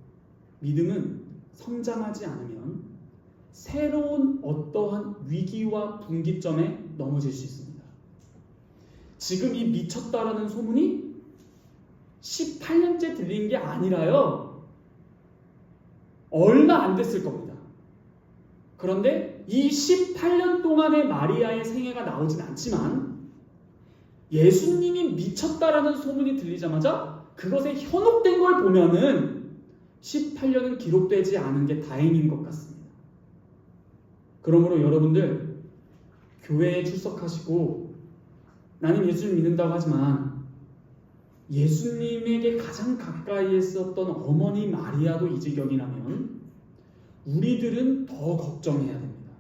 믿음은 성장하지 않으면 새로운 어떠한 위기와 분기점에 넘어질 수 있습니다. 지금 이 미쳤다라는 소문이 18년째 들린 게 아니라요, 얼마 안 됐을 겁니다. 그런데 이 18년 동안의 마리아의 생애가 나오진 않지만 예수님이 미쳤다라는 소문이 들리자마자 그것에 현혹된 걸 보면은 18년은 기록되지 않은 게 다행인 것 같습니다. 그러므로 여러분들, 교회에 출석하시고 나는 예수를 믿는다고 하지만 예수님에게 가장 가까이 있었던 어머니 마리아도 이 지경이라면 우리들은 더 걱정해야 됩니다.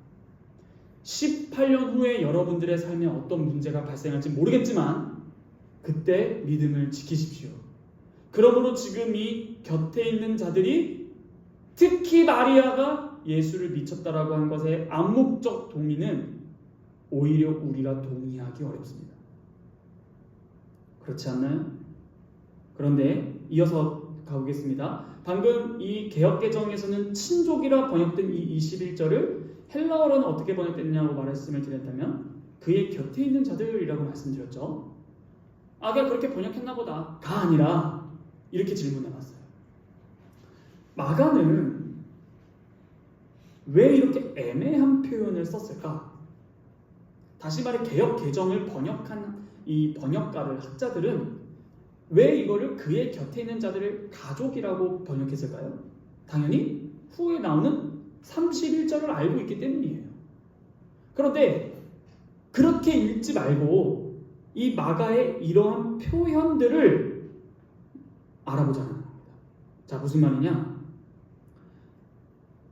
18년 후에 여러분들의 삶에 어떤 문제가 발생할지 모르겠지만 그때 믿음을 지키십시오. 그러므로 지금 이 곁에 있는 자들이, 특히 마리아가 예수를 미쳤다라고 한 것에 암묵적 동의는 오히려 우리가 동의하기 어렵습니다. 그렇지 않나요? 그런데 이어서 가보겠습니다. 방금 이 개역개정에서는 친족이라 번역된 이 21절을 헬라어로는 어떻게 번역됐냐고 말씀을 드렸다면 그의 곁에 있는 자들이라고 말씀드렸죠. 그냥 그렇게 번역했나 보다 가 아니라 이렇게 질문해봤어요. 마가는 왜 이렇게 애매한 표현을 썼을까? 다시 말해, 개역개정을 번역한 이 번역가들, 학자들은 왜 이거를 그의 곁에 있는 자들을 가족이라고 번역했을까요? 당연히 후에 나오는 31절을 알고 있기 때문이에요. 그런데 그렇게 읽지 말고 이 마가의 이러한 표현들을 알아보자는 겁니다. 자, 무슨 말이냐?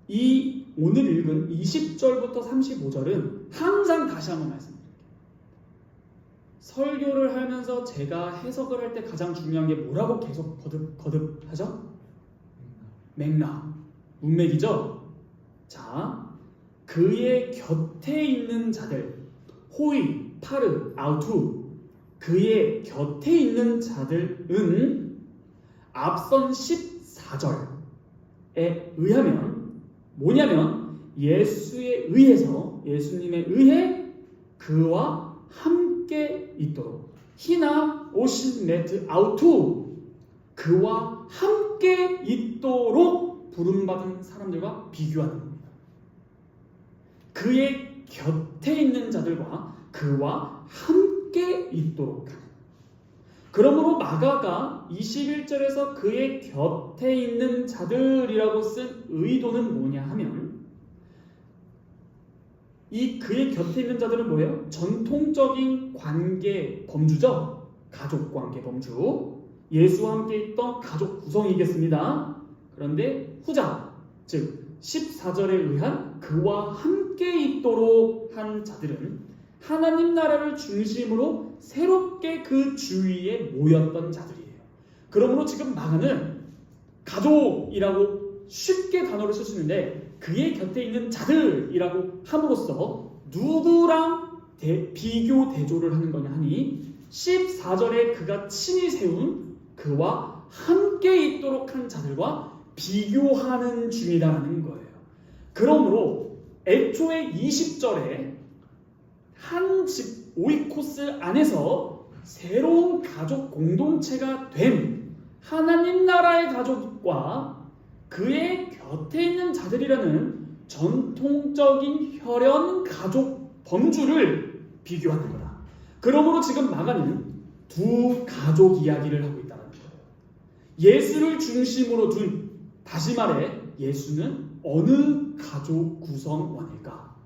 이 오늘 읽은 20절부터 35절은 항상 다시 한번 말씀드릴게요. 설교를 하면서 제가 해석을 할 때 가장 중요한 게 뭐라고 계속 거듭하죠? 맥락, 문맥이죠? 자, 그의 곁에 있는 자들, 호이, 파르, 아우투, 그의 곁에 있는 자들은 앞선 14절에 의하면 뭐냐면 예수님에 의해 그와 함께 있도록, 히나 오신 메트 아우투, 그와 함께 있도록 부름받은 사람들과 비교하는 겁니다. 그의 곁에 있는 자들과 그와 함께 함께 있도록 하는. 그러므로 마가가 21절에서 그의 곁에 있는 자들이라고 쓴 의도는 뭐냐 하면, 이 그의 곁에 있는 자들은 뭐예요? 전통적인 관계 범주죠. 가족 관계 범주. 예수와 함께 있던 가족 구성이겠습니다. 그런데 후자, 즉 14절에 의한 그와 함께 있도록 한 자들은 하나님 나라를 중심으로 새롭게 그 주위에 모였던 자들이에요. 그러므로 지금 마가는 가족이라고 쉽게 단어를 쓸 수 있는데, 그의 곁에 있는 자들이라고 함으로써 누구랑 비교 대조를 하는 거냐 하니, 14절에 그가 친히 세운 그와 함께 있도록 한 자들과 비교하는 중이다라는 거예요. 그러므로 애초에 20절에 한 집 오이코스 안에서 새로운 가족 공동체가 된 하나님 나라의 가족과 그의 곁에 있는 자들이라는 전통적인 혈연 가족 범주를 비교하는 거다. 그러므로 지금 마가는 두 가족 이야기를 하고 있다는 거예요. 예수를 중심으로 둔, 다시 말해 예수는 어느 가족 구성원일까?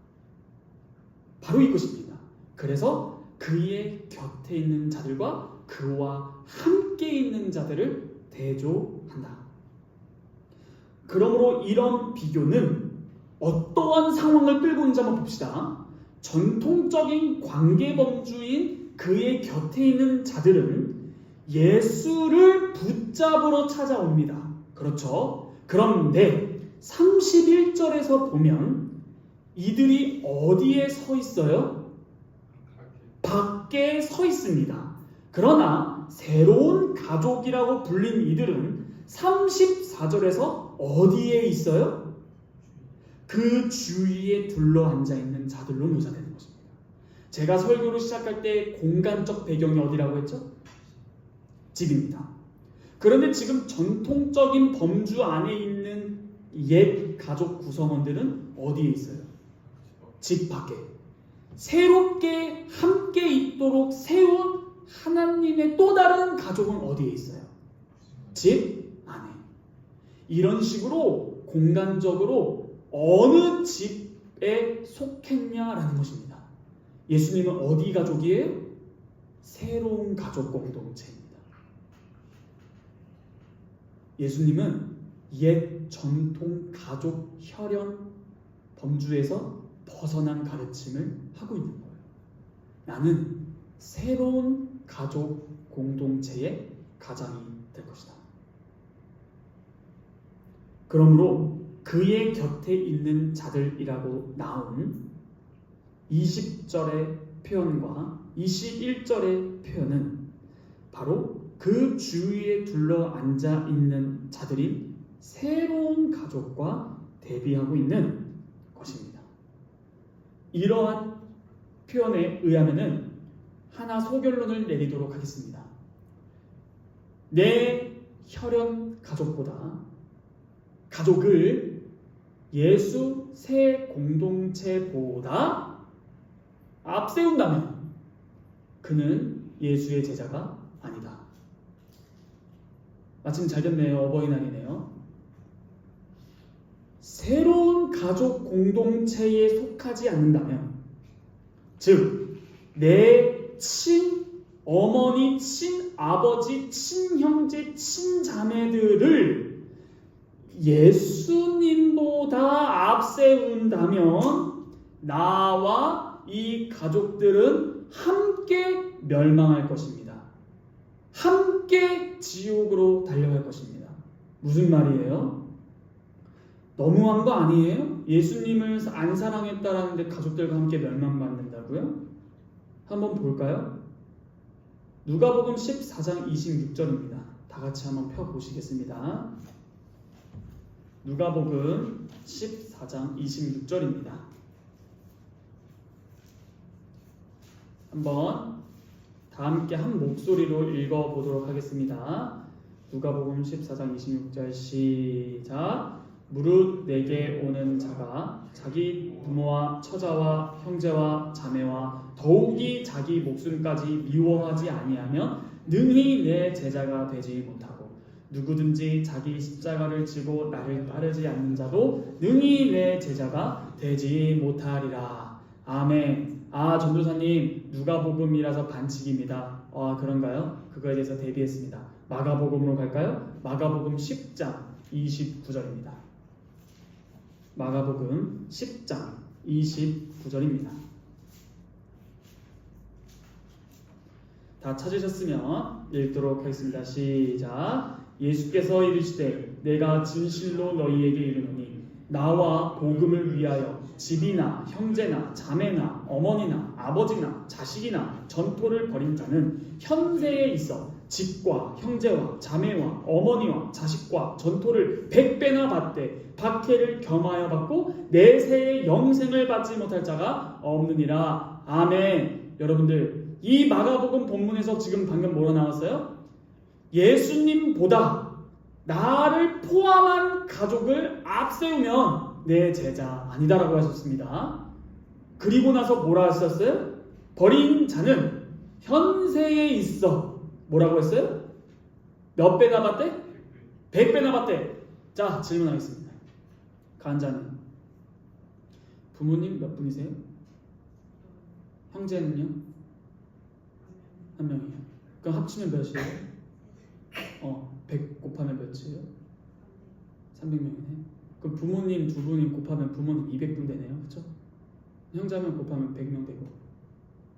바로 이것입니다. 그래서 그의 곁에 있는 자들과 그와 함께 있는 자들을 대조한다. 그러므로 이런 비교는 어떠한 상황을 끌고 있는지 한번 봅시다. 전통적인 관계범주인 그의 곁에 있는 자들은 예수를 붙잡으러 찾아옵니다. 그렇죠? 그런데 31절에서 보면 이들이 어디에 서 있어요? 밖에 서 있습니다. 그러나 새로운 가족이라고 불린 이들은 34절에서 어디에 있어요? 그 주위에 둘러앉아 있는 자들로 묘사되는 것입니다. 제가 설교를 시작할 때 공간적 배경이 어디라고 했죠? 집입니다. 그런데 지금 전통적인 범주 안에 있는 옛 가족 구성원들은 어디에 있어요? 집 밖에. 새롭게 함께 있도록 세운 하나님의 또 다른 가족은 어디에 있어요? 집 안에. 이런 식으로 공간적으로 어느 집에 속했냐라는 것입니다. 예수님은 어디 가족이에요? 새로운 가족 공동체입니다. 예수님은 옛 전통 가족 혈연 범주에서 벗어난 가르침을 하고 있는 거예요. 나는 새로운 가족 공동체의 가장이 될 것이다. 그러므로 그의 곁에 있는 자들이라고 나온 20절의 표현과 21절의 표현은 바로 그 주위에 둘러앉아 있는 자들인 새로운 가족과 대비하고 있는 것입니다. 이러한 표현에 의하면은 하나 소결론을 내리도록 하겠습니다. 내 혈연 가족보다 가족을 예수 새 공동체보다 앞세운다면 그는 예수의 제자가 아니다. 마침 잘 됐네요. 어버이날이네요. 새로운 가족 공동체에 속하지 않는다면, 즉 내 친어머니, 친아버지, 친형제, 친자매들을 예수님보다 앞세운다면 나와 이 가족들은 함께 멸망할 것입니다. 함께 지옥으로 달려갈 것입니다. 무슨 말이에요? 너무한 거 아니에요? 예수님을 안 사랑했다라는데 가족들과 함께 멸망받는다고요? 한번 볼까요? 누가복음 14장 26절입니다. 다 같이 한번 펴보시겠습니다. 누가복음 14장 26절입니다. 한번 다 함께 한 목소리로 읽어보도록 하겠습니다. 누가복음 14장 26절 시작. 무릇 내게 오는 자가 자기 부모와 처자와 형제와 자매와 더욱이 자기 목숨까지 미워하지 아니하면 능히 내 제자가 되지 못하고 누구든지 자기 십자가를 지고 나를 따르지 않는 자도 능히 내 제자가 되지 못하리라. 아멘. 전도사님, 누가복음이라서 반칙입니다. 그런가요? 그거에 대해서 대비했습니다. 마가복음으로 갈까요? 마가복음 10장 29절입니다. 마가복음 10장 29절입니다. 다 찾으셨으면 읽도록 하겠습니다. 시작. 예수께서 이르시되 내가 진실로 너희에게 이르노니 나와 복음을 위하여 집이나 형제나 자매나 어머니나 아버지나 자식이나 전토를 벌인 자는 현세에 있어 집과 형제와 자매와 어머니와 자식과 전토를 100배나 받되 박해를 겸하여 받고 내세의 영생을 받지 못할 자가 없느니라. 아멘. 여러분들, 이 마가복음 본문에서 지금 방금 뭐로 나왔어요? 예수님보다 나를 포함한 가족을 앞세우면 내 제자 아니다라고 하셨습니다. 그리고 나서 뭐라 하셨어요? 버린 자는 현세에 있어 뭐라고 했어요? 몇 배나 받대? 100배나 받대. 자, 질문하겠습니다. 간자님, 부모님 몇 분이세요? 형제는요? 한 명이에요. 그럼 합치면 몇이에요? 100 곱하면 몇이에요? 300명이네. 그럼 부모님 두 분이 곱하면 부모님 200분 되네요. 그렇죠? 형제면 곱하면 100명 되고.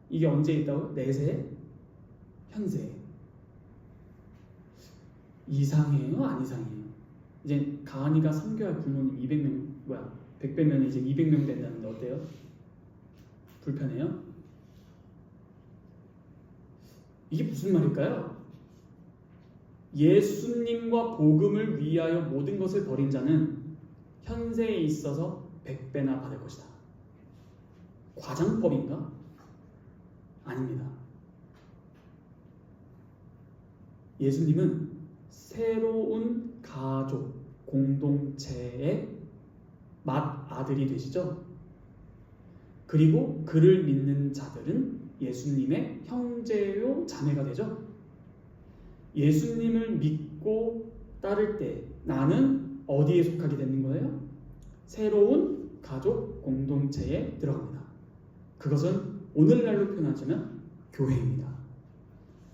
이게 언제 있다고요? 내세? 현세. 이상해요? 안 이상해요? 이제 가은이가 선교할 부모님 200명 100배면 이제 200명 된다는데 어때요? 불편해요? 이게 무슨 말일까요? 예수님과 복음을 위하여 모든 것을 버린 자는 현세에 있어서 100배나 받을 것이다. 과장법인가? 아닙니다. 예수님은 새로운 가족 공동체의 맏아들이 되시죠. 그리고 그를 믿는 자들은 예수님의 형제요 자매가 되죠. 예수님을 믿고 따를 때 나는 어디에 속하게 되는 거예요? 새로운 가족 공동체에 들어갑니다. 그것은 오늘날로 표현하자면 교회입니다.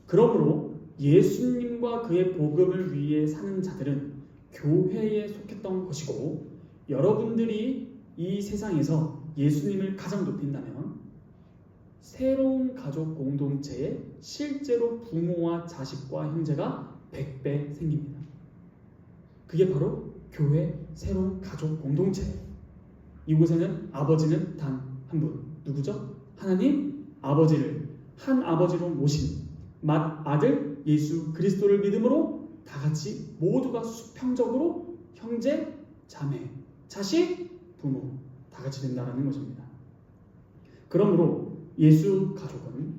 그러므로 예수님과 그의 복음을 위해 사는 자들은 교회에 속했던 것이고, 여러분들이 이 세상에서 예수님을 가장 높인다면 새로운 가족 공동체에 실제로 부모와 자식과 형제가 100배 생깁니다. 그게 바로 교회 새로운 가족 공동체. 이곳에는 아버지는 단 한 분, 누구죠? 하나님 아버지를 한 아버지로 모신 맏아들 예수 그리스도를 믿음으로 다 같이 모두가 수평적으로 형제, 자매, 자식, 부모 다 같이 된다는 것입니다. 그러므로 예수 가족은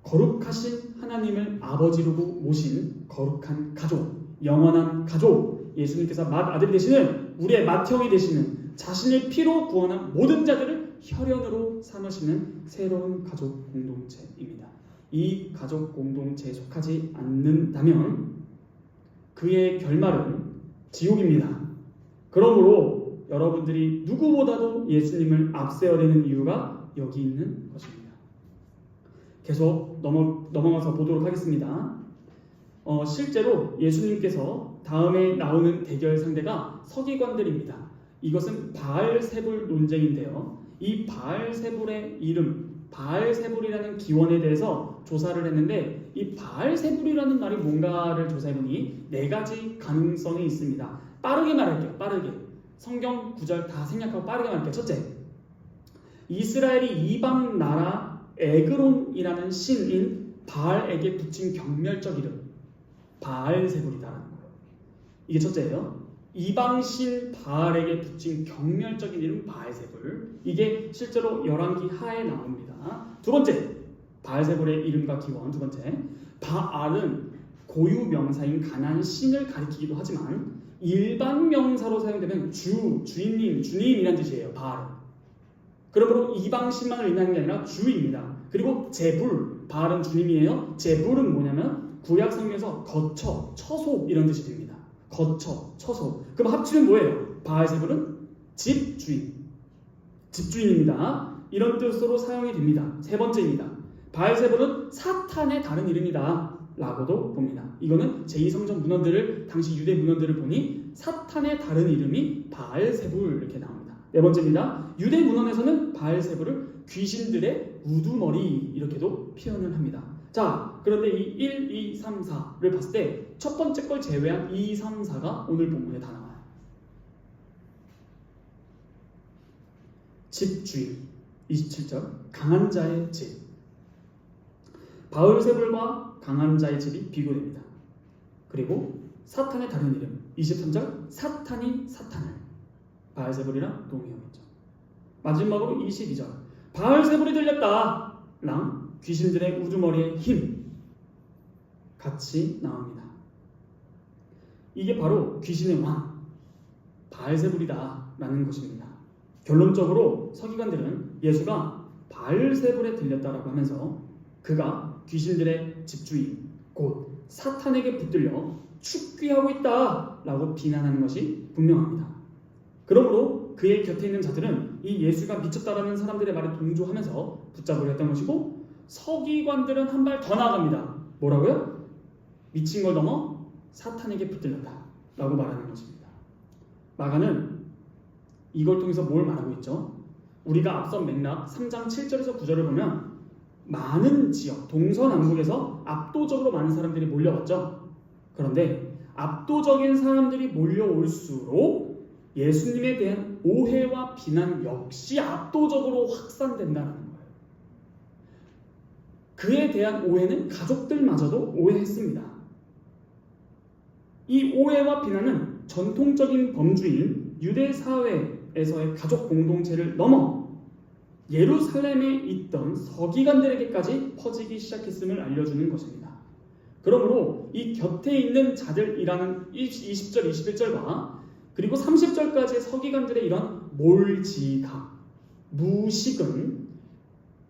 거룩하신 하나님을 아버지로 모신 거룩한 가족, 영원한 가족, 예수님께서 맏아들이 되시는 우리의 맏형이 되시는 자신의 피로 구원한 모든 자들을 혈연으로 삼으시는 새로운 가족 공동체입니다. 이 가족 공동체에 속하지 않는다면 그의 결말은 지옥입니다. 그러므로 여러분들이 누구보다도 예수님을 앞세워야 되는 이유가 여기 있는 것입니다. 계속 넘어가서 보도록 하겠습니다. 실제로 예수님께서 다음에 나오는 대결 상대가 서기관들입니다. 이것은 바알세불 논쟁인데요. 이 바알세불의 이름, 바알세불이라는 기원에 대해서 조사를 했는데, 이 바알세불이라는 말이 뭔가를 조사해보니 4가지 가능성이 있습니다. 빠르게 말할게요. 빠르게. 성경 구절 다 생략하고 빠르게 말할게요. 첫째, 이스라엘이 이방 나라 에그론이라는 신인 바알에게 붙인 경멸적 이름, 바알세불이다라는 거예요. 이게 첫째예요. 이방신 바알에게 붙인 경멸적인 이름 바알세불. 이게 실제로 열왕기 하에 나옵니다. 두 번째, 바알세불의 이름과 기원. 두 번째, 바알은 고유 명사인 가나안 신을 가리키기도 하지만 일반 명사로 사용되면 주인님, 주님이란 뜻이에요. 바알은. 그러므로 이방신만을 의미하는 게 아니라 주입니다. 그리고 제불, 바알은 주님이에요. 제불은 뭐냐면 구약 성경에서 거처, 처소 이런 뜻이 됩니다. 거처, 처소. 그럼 합치면 뭐예요? 바알세불은 집주인, 집주인입니다. 이런 뜻으로 사용이 됩니다. 세 번째입니다. 바알세불은 사탄의 다른 이름이다 라고도 봅니다. 이거는 제2성전 문헌들을, 당시 유대 문헌들을 보니 사탄의 다른 이름이 바알세불 이렇게 나옵니다. 네 번째입니다. 유대 문헌에서는 바알세불을 귀신들의 우두머리 이렇게도 표현을 합니다. 자, 그런데 이 1, 2, 3, 4를 봤을 때 첫 번째 걸 제외한 2, 3, 4가 오늘 본문에 다 나와요. 집주인 27절 강한 자의 집. 바알세불과 강한 자의 집이 비교됩니다. 그리고 사탄의 다른 이름 23절 사탄이 사탄을 바알세불이랑 동의하겠죠. 마지막으로 22절 바알세불이 들렸다 랑 귀신들의 우두머리의 힘 같이 나옵니다. 이게 바로 귀신의 왕 바알세불이다 라는 것입니다. 결론적으로 서기관들은 예수가 바알세불에 들렸다라고 하면서 그가 귀신들의 집주인 곧 사탄에게 붙들려 축귀하고 있다라고 비난하는 것이 분명합니다. 그러므로 그의 곁에 있는 자들은 이 예수가 미쳤다라는 사람들의 말에 동조하면서 붙잡으려 했던 것이고 서기관들은 한 발 더 나아갑니다. 뭐라고요? 미친 걸 넘어 사탄에게 붙들렸다 라고 말하는 것입니다. 마가는 이걸 통해서 뭘 말하고 있죠? 우리가 앞선 맥락 3장 7절에서 9절을 보면 많은 지역, 동서남북에서 압도적으로 많은 사람들이 몰려왔죠. 그런데 압도적인 사람들이 몰려올수록 예수님에 대한 오해와 비난 역시 압도적으로 확산된다는 거예요. 그에 대한 오해는 가족들마저도 오해했습니다. 이 오해와 비난은 전통적인 범주인 유대 사회에서의 가족 공동체를 넘어 예루살렘에 있던 서기관들에게까지 퍼지기 시작했음을 알려주는 것입니다. 그러므로 이 곁에 있는 자들이라는 20절, 21절과 그리고 30절까지의 서기관들의 이런 몰지각, 무식은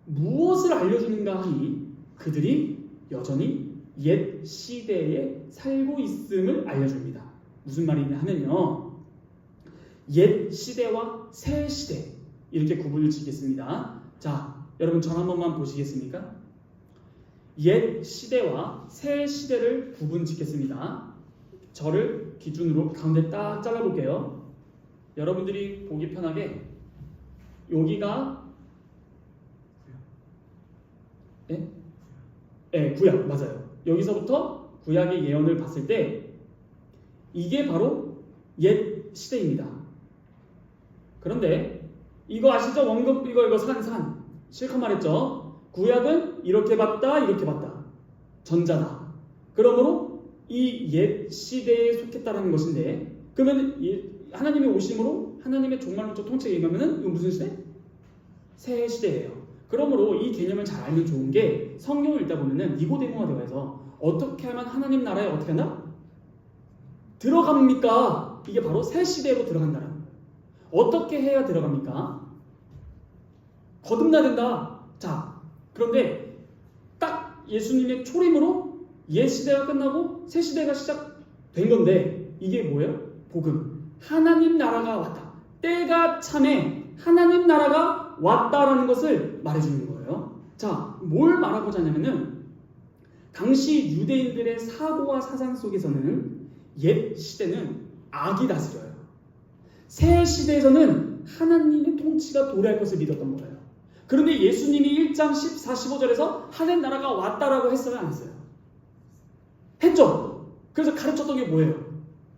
무엇을 알려주는가 하니 그들이 여전히 옛 시대에 살고 있음을 알려줍니다. 무슨 말이냐 하면요, 옛 시대와 새 시대 이렇게 구분을 짓겠습니다. 자, 여러분 전 한 번만 보시겠습니까? 옛 시대와 새 시대를 구분 짓겠습니다. 저를 기준으로 가운데 딱 잘라볼게요. 여러분들이 보기 편하게 여기가 구약 맞아요. 여기서부터 구약의 예언을 봤을 때 이게 바로 옛 시대입니다. 그런데 이거 아시죠? 원급 이거 산 실컷 말했죠. 구약은 이렇게 봤다 이렇게 봤다 전자다. 그러므로 이 옛 시대에 속했다라는 것인데 그러면 하나님의 오심으로 하나님의 종말론적 통치에 임하면은 이거 무슨 시대? 새 시대예요. 그러므로 이 개념을 잘 알면 좋은 게 성경을 읽다 보면은 니고데모가 되어서 어떻게 하면 하나님 나라에 어떻게 한다? 들어갑니까? 이게 바로 새 시대로 들어간다는 거예요. 어떻게 해야 들어갑니까? 거듭나야 된다. 자, 그런데 딱 예수님의 초림으로 옛 시대가 끝나고 새 시대가 시작된 건데 이게 뭐예요? 복음. 하나님 나라가 왔다. 때가 참에 하나님 나라가 왔다라는 것을 말해주는 거예요. 자, 뭘 말하고자 하냐면은 당시 유대인들의 사고와 사상 속에서는 옛 시대는 악이 다스려요. 새 시대에서는 하나님의 통치가 도래할 것을 믿었던 거예요. 그런데 예수님이 1장 14, 15절에서 하나님 나라가 왔다라고 했어요? 안 했어요? 했죠. 그래서 가르쳤던 게 뭐예요?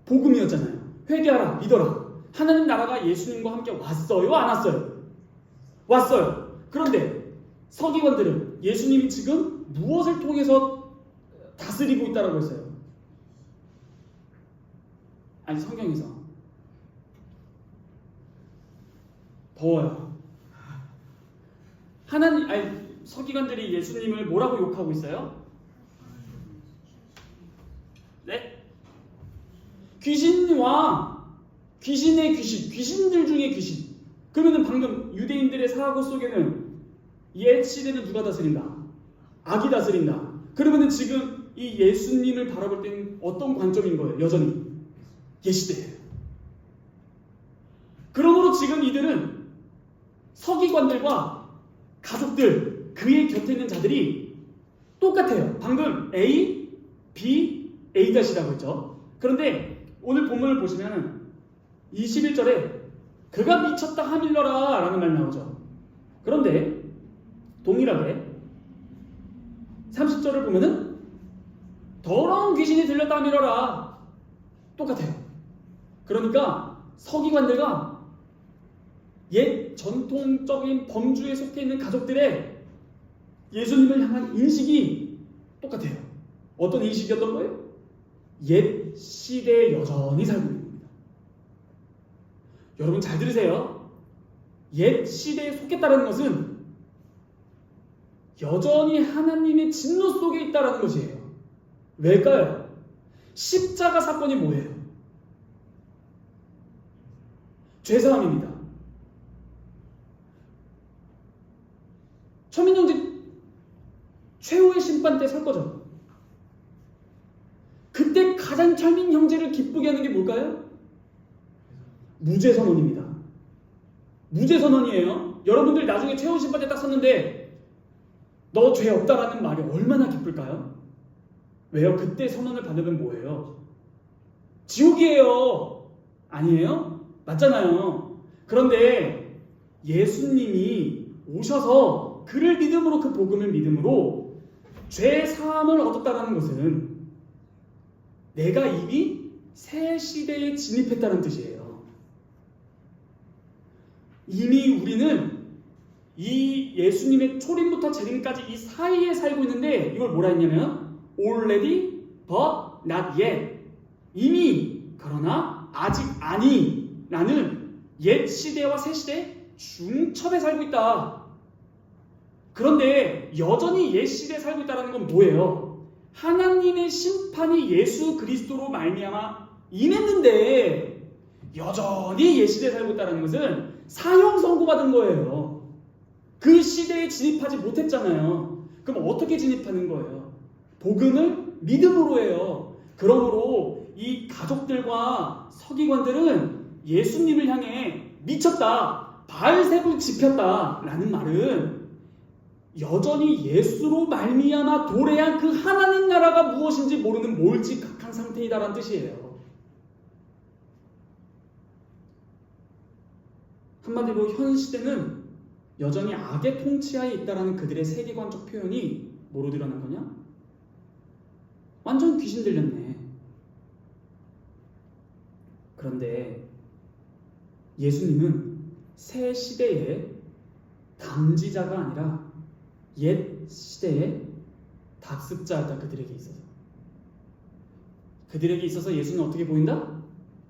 복음이었잖아요. 회개하라, 믿어라. 하나님 나라가 예수님과 함께 왔어요? 안 왔어요? 왔어요. 그런데 서기관들은 예수님이 지금 무엇을 통해서 다스리고 있다라고 했어요? 아니 성경에서 더워요. 서기관들이 예수님을 뭐라고 욕하고 있어요? 네? 귀신과 귀신의 귀신, 귀신들 중에 귀신. 그러면은 방금 유대인들의 사고 속에는 옛 시대는 누가 다스린다? 악이 다스린다. 그러면은 지금 이 예수님을 바라볼 때는 어떤 관점인 거예요? 여전히 옛 시대예요. 그러므로 지금 이들은 서기관들과 가족들, 그의 곁에 있는 자들이 똑같아요. 방금 A, B, A-이라고 했죠. 그런데 오늘 본문을 보시면 21절에 그가 미쳤다 하밀러라 라는 말 나오죠. 그런데 동일하게 30절을 보면은 더러운 귀신이 들렸다 하밀러라 똑같아요. 그러니까 서기관들과 옛 전통적인 범주에 속해 있는 가족들의 예수님을 향한 인식이 똑같아요. 어떤 인식이었던 거예요? 옛 시대에 여전히 살고 있는 겁니다. 여러분 잘 들으세요. 옛 시대에 속했다는 것은 여전히 하나님의 진노 속에 있다는 것이에요. 왜일까요? 십자가 사건이 뭐예요? 죄사함입니다. 천민정직 최후의 심판 때 설 거죠. 그때 가장 천민 형제를 기쁘게 하는 게 뭘까요? 무죄 선언입니다. 무죄 선언이에요. 여러분들 나중에 최후 심판 때 딱 섰는데 너 죄 없다라는 말이 얼마나 기쁠까요? 왜요? 그때 선언을 받으면 뭐예요? 지옥이에요. 아니에요? 맞잖아요. 그런데 예수님이 오셔서 그를 믿음으로, 그 복음을 믿음으로 죄 사함을 얻었다는 것은 내가 이미 새 시대에 진입했다는 뜻이에요. 이미 우리는 이 예수님의 초림부터 재림까지 이 사이에 살고 있는데 이걸 뭐라 했냐면 already but not yet, 이미 그러나 아직 아니 라는 옛 시대와 새 시대 중첩에 살고 있다. 그런데 여전히 옛 시대에 살고 있다는 건 뭐예요? 하나님의 심판이 예수 그리스도로 말미암아 임했는데 여전히 옛 시대에 살고 있다는 것은 사형 선고받은 거예요. 그 시대에 진입하지 못했잖아요. 그럼 어떻게 진입하는 거예요? 복음을 믿음으로 해요. 그러므로 이 가족들과 서기관들은 예수님을 향해 미쳤다, 바알세불 지폈다 라는 말은 여전히 예수로 말미암아 도래한 그 하나님 나라가 무엇인지 모르는 몰지각한 상태이다라는 뜻이에요. 한마디로 현 시대는 여전히 악의 통치하에 있다라는 그들의 세계관적 표현이 뭐로 드러난 거냐? 완전 귀신 들렸네. 그런데 예수님은 새 시대의 감지자가 아니라 옛 시대의 답습자였다. 그들에게 있어서 예수는 어떻게 보인다?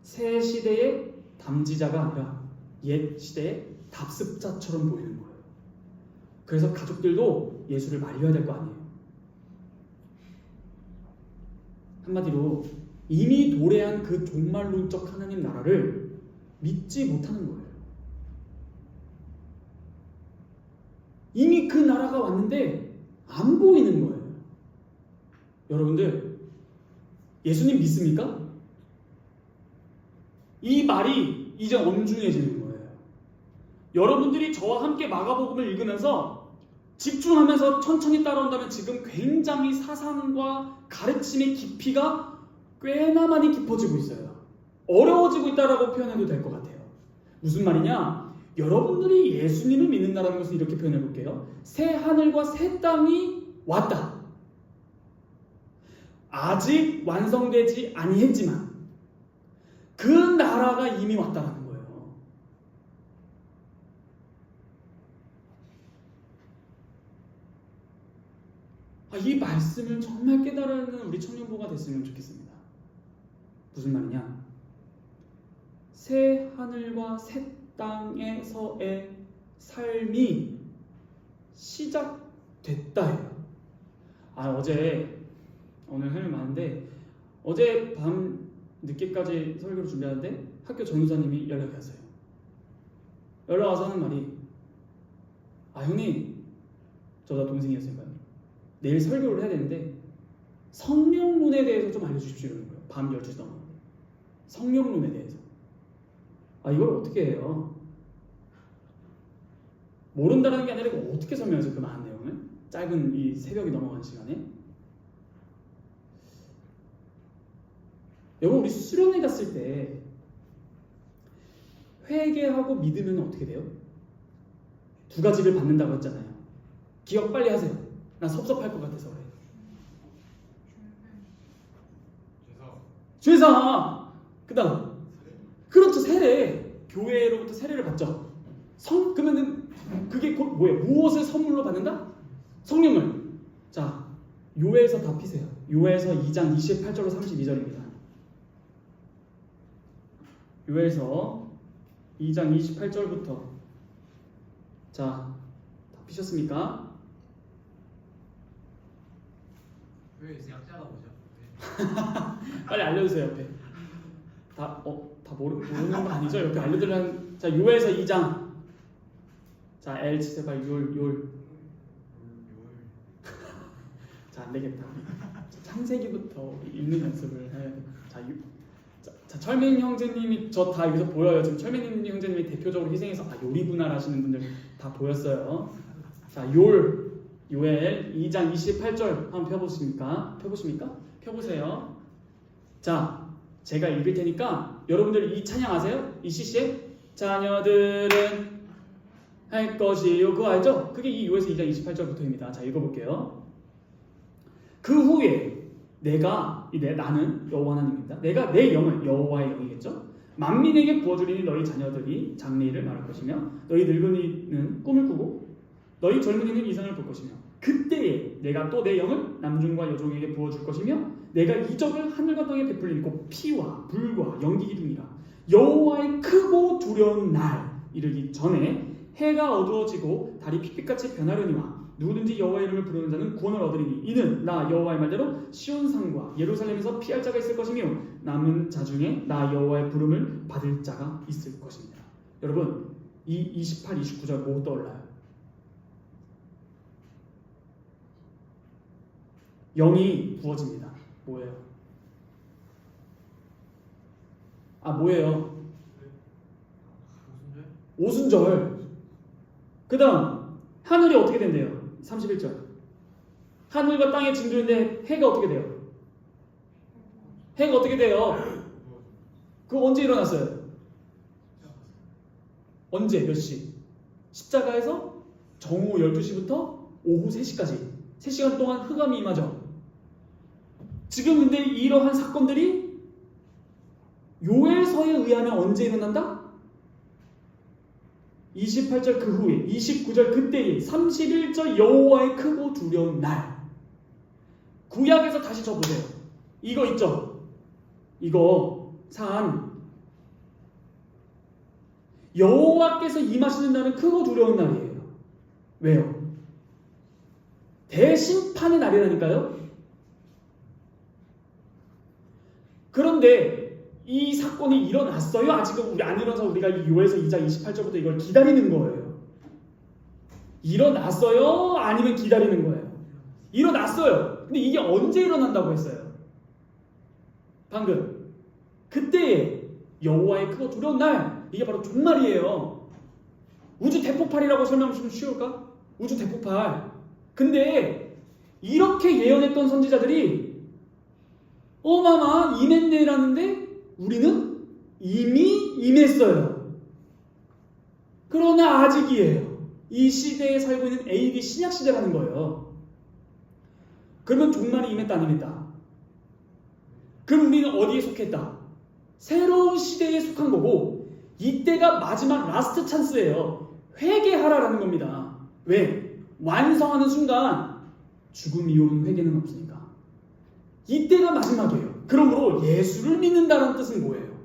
새 시대의 담지자가 아니라 옛 시대의 답습자처럼 보이는 거예요. 그래서 가족들도 예수를 말려야 될 거 아니에요. 한마디로 이미 도래한 그 종말론적 하나님 나라를 믿지 못하는 거예요. 이미 그 나라가 왔는데 안 보이는 거예요. 여러분들 예수님 믿습니까? 이 말이 이제 엄중해지는 거예요. 여러분들이 저와 함께 마가복음을 읽으면서 집중하면서 천천히 따라온다면 지금 굉장히 사상과 가르침의 깊이가 꽤나 많이 깊어지고 있어요. 어려워지고 있다라고 표현해도 될 것 같아요. 무슨 말이냐? 여러분들이 예수님을 믿는다는 것을 이렇게 표현해 볼게요. 새 하늘과 새 땅이 왔다. 아직 완성되지 아니했지만 그 나라가 이미 왔다는 거예요. 이 말씀을 정말 깨달는 우리 청년부가 됐으면 좋겠습니다. 무슨 말이냐? 새 하늘과 새 땅에서의 삶이 시작됐다예요. 어제 오늘 할 일 많은데 어제 밤 늦게까지 설교를 준비하는데 학교 전도사님이 연락이 왔어요. 연락 와서 하는 말이 형님, 저다 동생이었으니까요. 내일 설교를 해야 되는데 성령론에 대해서 좀 알려주십시오 이러는 거예요. 밤 12시 넘었는데 성령론에 대해서 이걸 어떻게 해요? 모른다는 게 아니라 이거 어떻게 설명해서 그 많은 내용을 짧은 이 새벽이 넘어간 시간에. 여러분, 우리 수련회 갔을 때 회개하고 믿으면 어떻게 돼요? 두 가지를 받는다고 했잖아요. 기억 빨리 하세요. 난 섭섭할 것 같아서 그래. 죄사. 그 다음 그렇죠, 세례. 교회로부터 세례를 받죠. 그러면은 그게 곧 뭐예요? 무엇을 선물로 받는다? 성령을. 자, 요엘서 다 피세요. 요엘서 2장 28절로 32절입니다. 요엘서 2장 28절부터. 자, 다 피셨습니까? 왜 약자가 오죠? 빨리 알려주세요. 옆에 다 모르는 거 아니죠? 옆에 알려드리는. 자, 요엘서 2장. 자, L 치세발 요엘. 자, 안 되겠다. 창세기부터 읽는 연습을 해야 돼. 자, 철민 형제님이 저 다 여기서 보여요. 지금 철민 형제님이 대표적으로 희생해서 요리분할 하시는 분들 다 보였어요. 자, 요엘 2장 28절 한번 펴보십니까? 펴보세요. 자, 제가 읽을 테니까 여러분들 이 찬양 아세요? 이 CC에 자녀들은 할 것이요. 그거 알죠? 그게 이 요에서 2장 28절부터입니다. 자, 읽어볼게요. 그 후에 나는 여호와 하나님입니다. 내가 내 영을, 여호와의 영이겠죠? 만민에게 부어주리니 너희 자녀들이 장래일을 말할 것이며 너희 늙은이는 꿈을 꾸고 너희 젊은이는 이상을 볼 것이며 그때에 내가 또 내 영을 남중과 여종에게 부어줄 것이며 내가 이적을 하늘과 땅에 베풀리니 곧 피와 불과 연기 기둥이라. 여호와의 크고 두려운 날 이르기 전에 해가 어두워지고 달이 핏빛같이 변하려니와 누구든지 여호와의 이름을 부르는 자는 구원을 얻으리니 이는 나 여호와의 말대로 시온산과 예루살렘에서 피할 자가 있을 것이며 남은 자 중에 나 여호와의 부름을 받을 자가 있을 것입니다. 여러분, 이 28, 29절 뭐 떠올라요? 영이 부어집니다. 뭐예요? 뭐예요? 오순절. 그 다음 하늘이 어떻게 된대요? 31절. 하늘과 땅의 징조인데 해가 어떻게 돼요? 해가 어떻게 돼요? 그거 언제 일어났어요? 언제? 몇 시? 십자가에서 정오 12시부터 오후 3시까지 3시간 동안 흑암이 임하죠. 지금 근데 이러한 사건들이 요엘서에 의하면 언제 일어난다? 28절 그 후에, 29절 그때에, 31절 여호와의 크고 두려운 날. 구약에서 다시 쳐보세요. 이거 있죠? 이거 산 여호와께서 임하시는 날은 크고 두려운 날이에요. 왜요? 대심판의 날이라니까요. 그런데 이 사건이 일어났어요? 아직은 우리 안 일어나서 우리가 이 요엘서 2장 28절부터 이걸 기다리는 거예요. 일어났어요? 아니면 기다리는 거예요? 일어났어요. 근데 이게 언제 일어난다고 했어요? 방금 그때에 여호와의 크고 두려운 날, 이게 바로 종말이에요. 우주 대폭발이라고 설명하면 쉬울까? 우주 대폭발. 근데 이렇게 예언했던 선지자들이 어마어마한 임했네라는데 우리는 이미 임했어요. 그러나 아직이에요. 이 시대에 살고 있는 AD 신약 시대라는 거예요. 그러면 종말이 임했다 안 임했다? 그럼 우리는 어디에 속했다? 새로운 시대에 속한 거고, 이때가 마지막 라스트 찬스예요. 회개하라라는 겁니다. 왜? 완성하는 순간 죽음 이후는 회개는 없으니까. 이때가 마지막이에요. 그러므로 예수를 믿는다는 뜻은 뭐예요?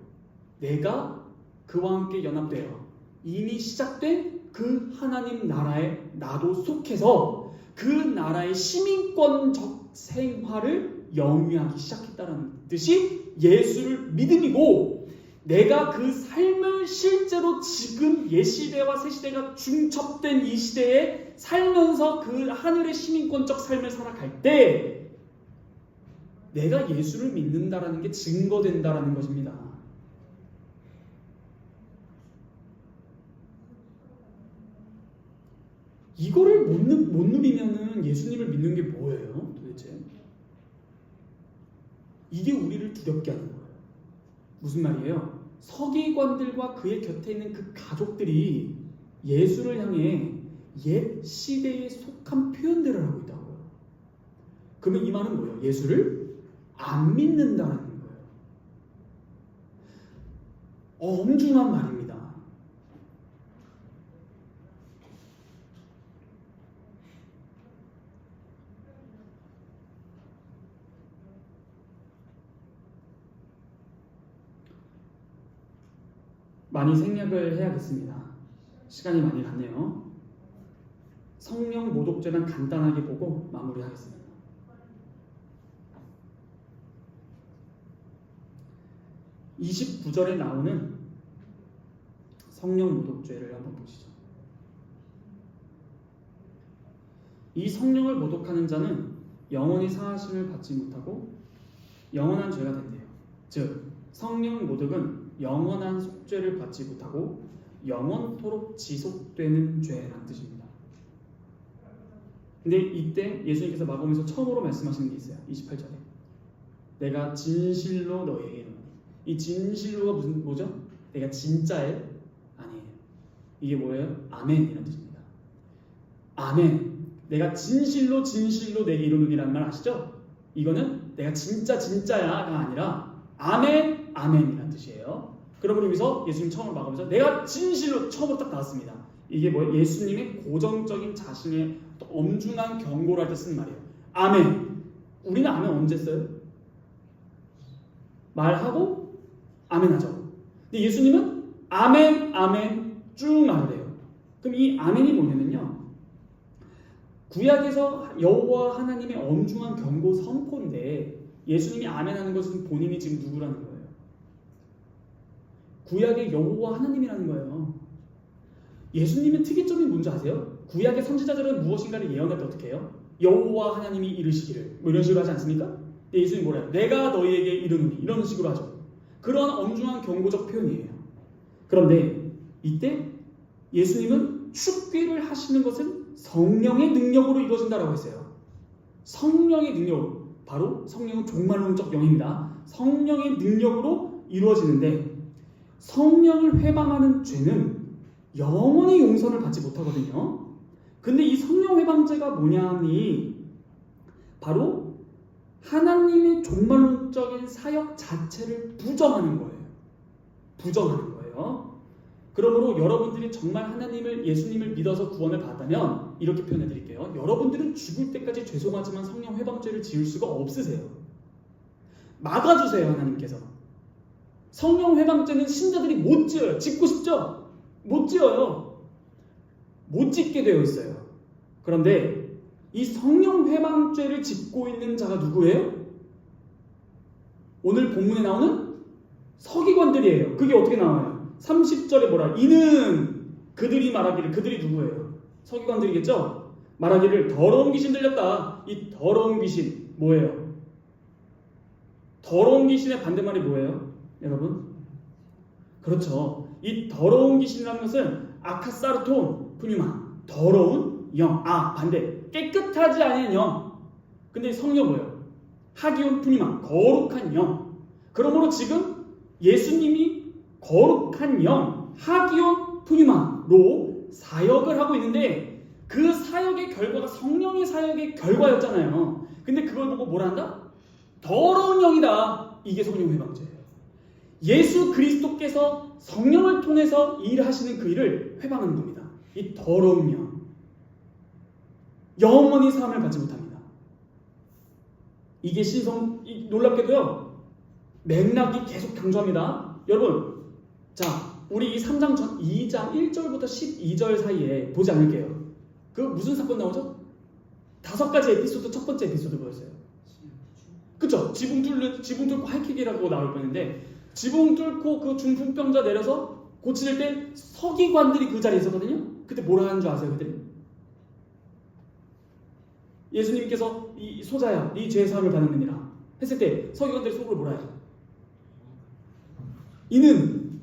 내가 그와 함께 연합되어 이미 시작된 그 하나님 나라에 나도 속해서 그 나라의 시민권적 생활을 영위하기 시작했다는 뜻이 예수를 믿음이고, 내가 그 삶을 실제로 지금 옛시대와 새시대가 중첩된 이 시대에 살면서 그 하늘의 시민권적 삶을 살아갈 때 내가 예수를 믿는다라는 게 증거된다라는 것입니다. 이거를 못 누리면은 예수님을 믿는 게 뭐예요, 도대체? 이게 우리를 두렵게 하는 거예요. 무슨 말이에요? 서기관들과 그의 곁에 있는 그 가족들이 예수를 향해 옛 시대에 속한 표현들을 하고 있다고요. 그러면 이 말은 뭐예요? 예수를 안 믿는다는 거예요. 엄중한 말입니다. 많이 생략을 해야겠습니다. 시간이 많이 갔네요. 성령 모독죄는 간단하게 보고 마무리하겠습니다. 29절에 나오는 성령 모독죄를 한번 보시죠. 이 성령을 모독하는 자는 영원히 사하심을 받지 못하고 영원한 죄가 된대요. 즉 성령 모독은 영원한 속죄를 받지 못하고 영원토록 지속되는 죄라는 뜻입니다. 근데 이때 예수님께서 마가복음에서 처음으로 말씀하시는 게 있어요. 28절에 내가 진실로 너희에게 이르노니. 이 진실로가 뭐죠? 내가 진짜예요? 아니에요. 이게 뭐예요? 아멘이라는 뜻입니다. 아멘. 내가 진실로 내게 이르노니라는 말 아시죠? 이거는 내가 진짜야가 아니라 아멘, 아멘이라는 뜻이에요. 그러므로 여기서 예수님 처음으로 마가복음에서 내가 진실로 처음으로 딱 나왔습니다. 이게 뭐예요? 예수님의 고정적인 자신의 엄중한 경고를 할 때 쓰는 말이에요. 아멘. 우리는 아멘 언제 써요? 말하고 아멘 하죠. 근데 예수님은 아멘, 아멘 쭉 말해요. 그럼 이 아멘이 뭐냐면요, 구약에서 여호와 하나님의 엄중한 경고 선포인데 예수님이 아멘 하는 것은 본인이 지금 누구라는 거예요? 구약의 여호와 하나님이라는 거예요. 예수님의 특이점이 뭔지 아세요? 구약의 선지자들은 무엇인가를 예언할 때 어떻게 해요? 여호와 하나님이 이르시기를 뭐 이런 식으로 하지 않습니까? 근데 예수님이 뭐라 해요? 내가 너희에게 이르노니 이런 식으로 하죠. 그런 엄중한 경고적 표현이에요. 그런데 이때 예수님은 축귀를 하시는 것은 성령의 능력으로 이루어진다라고 했어요. 성령의 능력으로. 바로 성령은 종말론적 영입니다. 성령의 능력으로 이루어지는데 성령을 회방하는 죄는 영원히 용서를 받지 못하거든요. 근데 이 성령 회방죄가 뭐냐니 바로 하나님의 종말론적인 사역 자체를 부정하는 거예요. 부정하는 거예요. 그러므로 여러분들이 정말 하나님을, 예수님을 믿어서 구원을 받다면 이렇게 표현해 드릴게요. 여러분들은 죽을 때까지 죄송하지만 성령 회방죄를 지을 수가 없으세요. 막아주세요, 하나님께서. 성령 회방죄는 신자들이 못 지어요. 짓고 싶죠? 못 지어요. 못 짓게 되어 있어요. 그런데 이 성령 회방죄를 짓고 있는 자가 누구예요? 오늘 본문에 나오는 서기관들이에요. 그게 어떻게 나와요? 30절에 뭐라? 이는 그들이 말하기를, 그들이 누구예요? 서기관들이겠죠? 말하기를 더러운 귀신 들렸다. 이 더러운 귀신 뭐예요? 더러운 귀신의 반대말이 뭐예요? 여러분? 그렇죠. 이 더러운 귀신이라는 것은 아카사르톤 푸뉴마, 더러운 영. 반대, 깨끗하지 않은 영. 근데 성령 뭐예요? 하기온 푸뉴마, 거룩한 영. 그러므로 지금 예수님이 거룩한 영, 하기온 푸뉴마로 사역을 하고 있는데 그 사역의 결과가 성령의 사역의 결과였잖아요. 근데 그걸 보고 뭐라 한다? 더러운 영이다. 이게 성령 회방죄예요. 예수 그리스도께서 성령을 통해서 일하시는 그 일을 회방하는 겁니다. 이 더러운 영, 영원히 사함을 받지 못합니다. 이게 놀랍게도요, 맥락이 계속 강조합니다. 여러분, 자, 우리 이 3장 2장 1절부터 12절 사이에 보지 않을게요. 그 무슨 사건 나오죠? 5가지 에피소드. 첫 번째 에피소드 뭐였어요? 그쵸? 지붕 뚫고 하이킥이라고 나올 뻔했는데 지붕 뚫고 그 중풍병자 내려서 고칠 때 서기관들이 그 자리에 있었거든요. 그때 뭐라 하는 줄 아세요? 그들이? 예수님께서 이 소자야 네 죄의 사함을 받았느니라 했을 때 서기관들이 속으로 뭐라 해요? 이는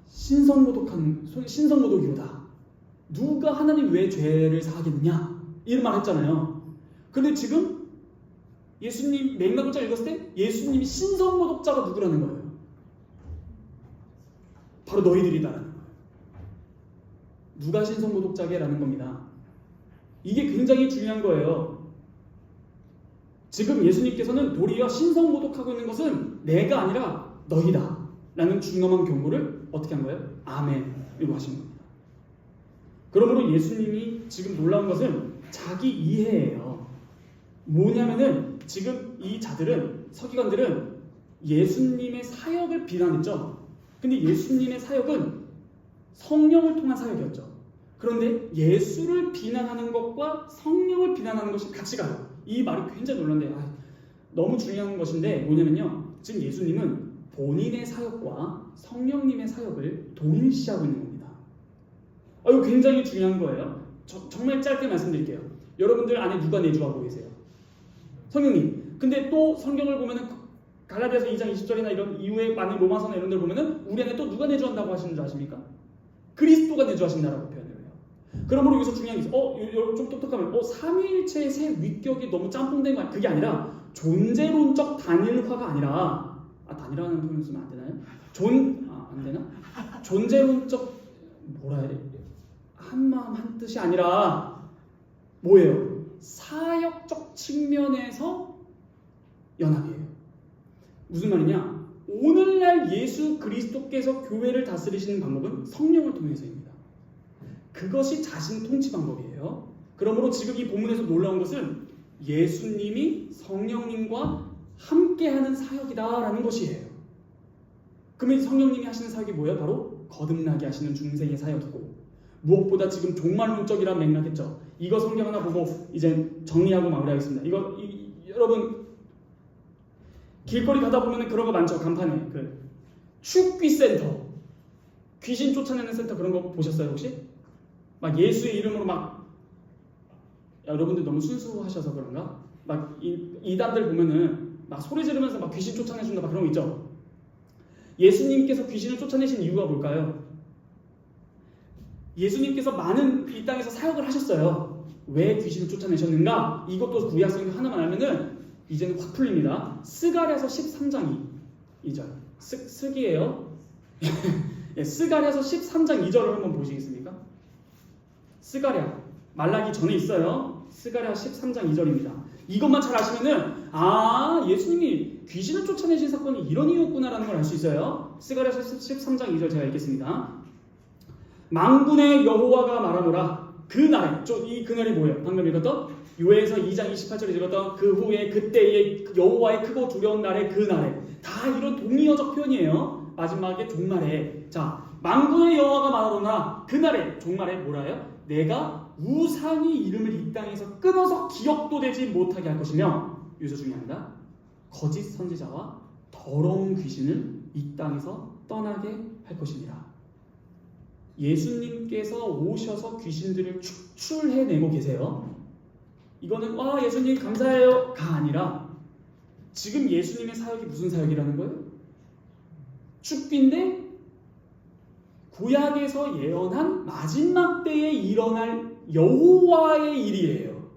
신성모독이로다. 누가 하나님 왜 죄를 사하겠느냐 이런 말 했잖아요. 근데 지금 예수님 맥락을 잘 읽었을 때 예수님이 신성모독자가 누구라는 거예요? 바로 너희들이다라는 거예요. 누가 신성모독자게라는 겁니다. 이게 굉장히 중요한 거예요. 지금 예수님께서는 도리어 신성모독하고 있는 것은 내가 아니라 너희다 라는 중엄한 경고를 어떻게 한 거예요? 아멘으로 하신 겁니다. 그러므로 예수님이 지금 놀라운 것은 자기 이해예요. 뭐냐면은 지금 이 자들은 서기관들은 예수님의 사역을 비난했죠. 근데 예수님의 사역은 성령을 통한 사역이었죠. 그런데 예수를 비난하는 것과 성령을 비난하는 것이 같이 가요. 이 말이 굉장히 놀랐는데 너무 중요한 것인데 뭐냐면요. 지금 예수님은 본인의 사역과 성령님의 사역을 동일시하고 있는 겁니다. 이거 굉장히 중요한 거예요. 정말 짧게 말씀드릴게요. 여러분들 안에 누가 내주하고 계세요? 성령님. 근데 또 성경을 보면은 갈라디아서 2장 20절이나 이런 이후에 많은 로마서나 이런 데를 보면은 우리 안에 또 누가 내주한다고 하시는 줄 아십니까? 그리스도가 내주하신다라고 표현을 해요. 그러므로 여기서 중요한 게 있어요. 여러분 좀 똑똑하면 삼위일체의 새 위격이 너무 짬뽕된 거 아니야? 그게 아니라 존재론적 단일화가 아니라 단일화라는 표현을 쓰면 안 되나요? 안 되나? 존재론적 뭐라 해야 돼? 한 마음 한 뜻이 아니라 뭐예요? 사역적 측면에서 연합이에요. 무슨 말이냐? 오늘날 예수 그리스도께서 교회를 다스리시는 방법은 성령을 통해서입니다. 그것이 자신 통치 방법이에요. 그러므로 지금 이 본문에서 놀라운 것은 예수님이 성령님과 함께하는 사역이다라는 것이에요. 그러면 성령님이 하시는 사역이 뭐예요? 바로 거듭나게 하시는 중생의 사역이고 무엇보다 지금 종말론적이란 맥락했죠. 이거 성경 하나 보고 이제 정리하고 마무리하겠습니다. 여러분 길거리 가다 보면 그런 거 많죠. 간판에 축귀 센터, 귀신 쫓아내는 센터 그런 거 보셨어요 혹시? 막 예수의 이름으로 여러분들 너무 순수하셔서 그런가? 막 이단들 보면은 막 소리 지르면서 막 귀신 쫓아내준다 막 그런 거 있죠. 예수님께서 귀신을 쫓아내신 이유가 뭘까요? 예수님께서 많은 이 땅에서 사역을 하셨어요. 왜 귀신을 쫓아내셨는가? 이것도 구약성경 하나만 알면은 이제는 확 풀립니다. 스가랴서 13장 2절 스기예요. 스가랴서 13장 2절을 한번 보시겠습니까? 스가랴 말라기 전에 있어요. 스가랴 13장 2절입니다. 이것만 잘 아시면은 예수님이 귀신을 쫓아내신 사건이 이런 이유였구나라는 걸 알 수 있어요. 스가랴 13장 2절 제가 읽겠습니다. 만군의 여호와가 말하노라. 그날에 그날이 뭐예요? 방금 읽었던 요엘서 2장 28절에 읽었던 그 후에 그때의 여호와의 크고 두려운 날에 그날에 다 이런 동의어적 표현이에요. 마지막에 종말에 만군의 여호와가 말하노라. 그날에 종말에 뭐라 해요? 내가 우상의 이름을 이 땅에서 끊어서 기억도 되지 못하게 할 것이며 여기서 중요합니다. 거짓 선지자와 더러운 귀신을 이 땅에서 떠나게 할 것입니다. 예수님께서 오셔서 귀신들을 축출해내고 계세요. 이거는 예수님 감사해요가 아니라 지금 예수님의 사역이 무슨 사역이라는 거예요? 축비인데 구약에서 예언한 마지막 때에 일어날 여호와의 일이에요.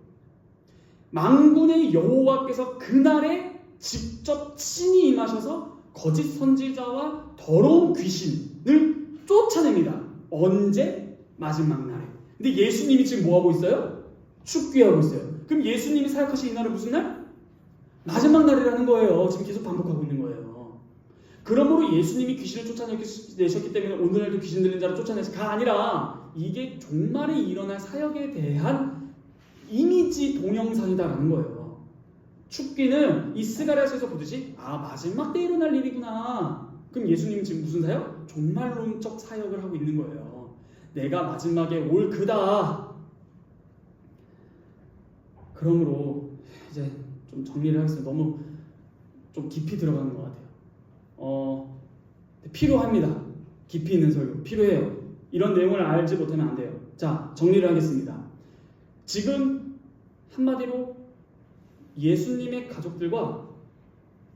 만군의 여호와께서 그날에 직접 친히 임하셔서 거짓 선지자와 더러운 귀신을 쫓아냅니다. 언제? 마지막 날에. 근데 예수님이 지금 뭐하고 있어요? 축귀하고 있어요. 그럼 예수님이 사역하신 이 날은 무슨 날? 마지막 날이라는 거예요. 지금 계속 반복하고 있는 거예요. 그러므로 예수님이 귀신을 쫓아내셨기 때문에 오늘날도 귀신 들린 자를 쫓아내서가 아니라 이게 종말에 일어날 사역에 대한 이미지 동영상이다라는 거예요. 축귀는 이 스가랴서에서 보듯이 마지막 때 일어날 일이구나. 그럼 예수님은 지금 무슨 사역? 종말론적 사역을 하고 있는 거예요. 내가 마지막에 올 그다. 그러므로 이제 좀 정리를 하겠습니다. 너무 좀 깊이 들어가는 것 같아요. 필요합니다. 깊이 있는 설교 필요해요. 이런 내용을 알지 못하면 안 돼요. 자, 정리를 하겠습니다. 지금 한마디로 예수님의 가족들과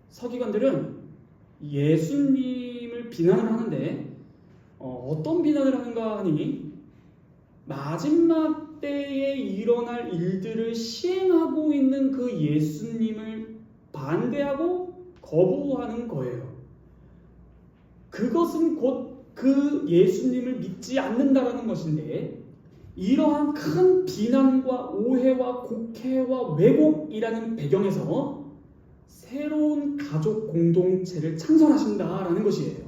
서기관들은 예수님을 비난을 하는데 어떤 비난을 하는가 하니 마지막 때에 일어날 일들을 시행하고 있는 그 예수님을 반대하고 거부하는 거예요. 그것은 곧 그 예수님을 믿지 않는다라는 것인데 이러한 큰 비난과 오해와 곡해와 왜곡이라는 배경에서 새로운 가족 공동체를 창설하신다라는 것이에요.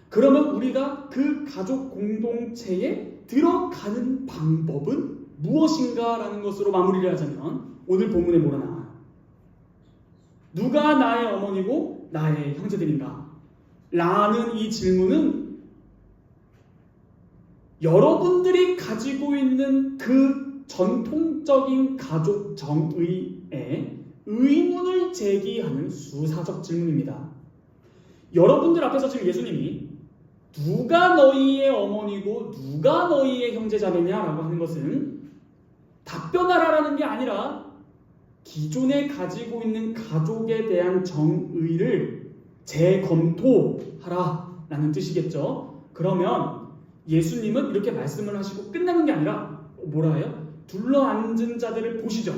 그러면 우리가 그 가족 공동체에 들어가는 방법은 무엇인가라는 것으로 마무리를 하자면 오늘 본문에 뭐가 나와요? 누가 나의 어머니고 나의 형제들인가? 라는 이 질문은 여러분들이 가지고 있는 그 전통적인 가족 정의에 의문을 제기하는 수사적 질문입니다. 여러분들 앞에서 지금 예수님이 누가 너희의 어머니고 누가 너희의 형제자매냐라고 하는 것은 답변하라라는 게 아니라 기존에 가지고 있는 가족에 대한 정의를 재검토하라라는 뜻이겠죠. 그러면 예수님은 이렇게 말씀을 하시고 끝나는 게 아니라 뭐라 해요? 둘러앉은 자들을 보시죠.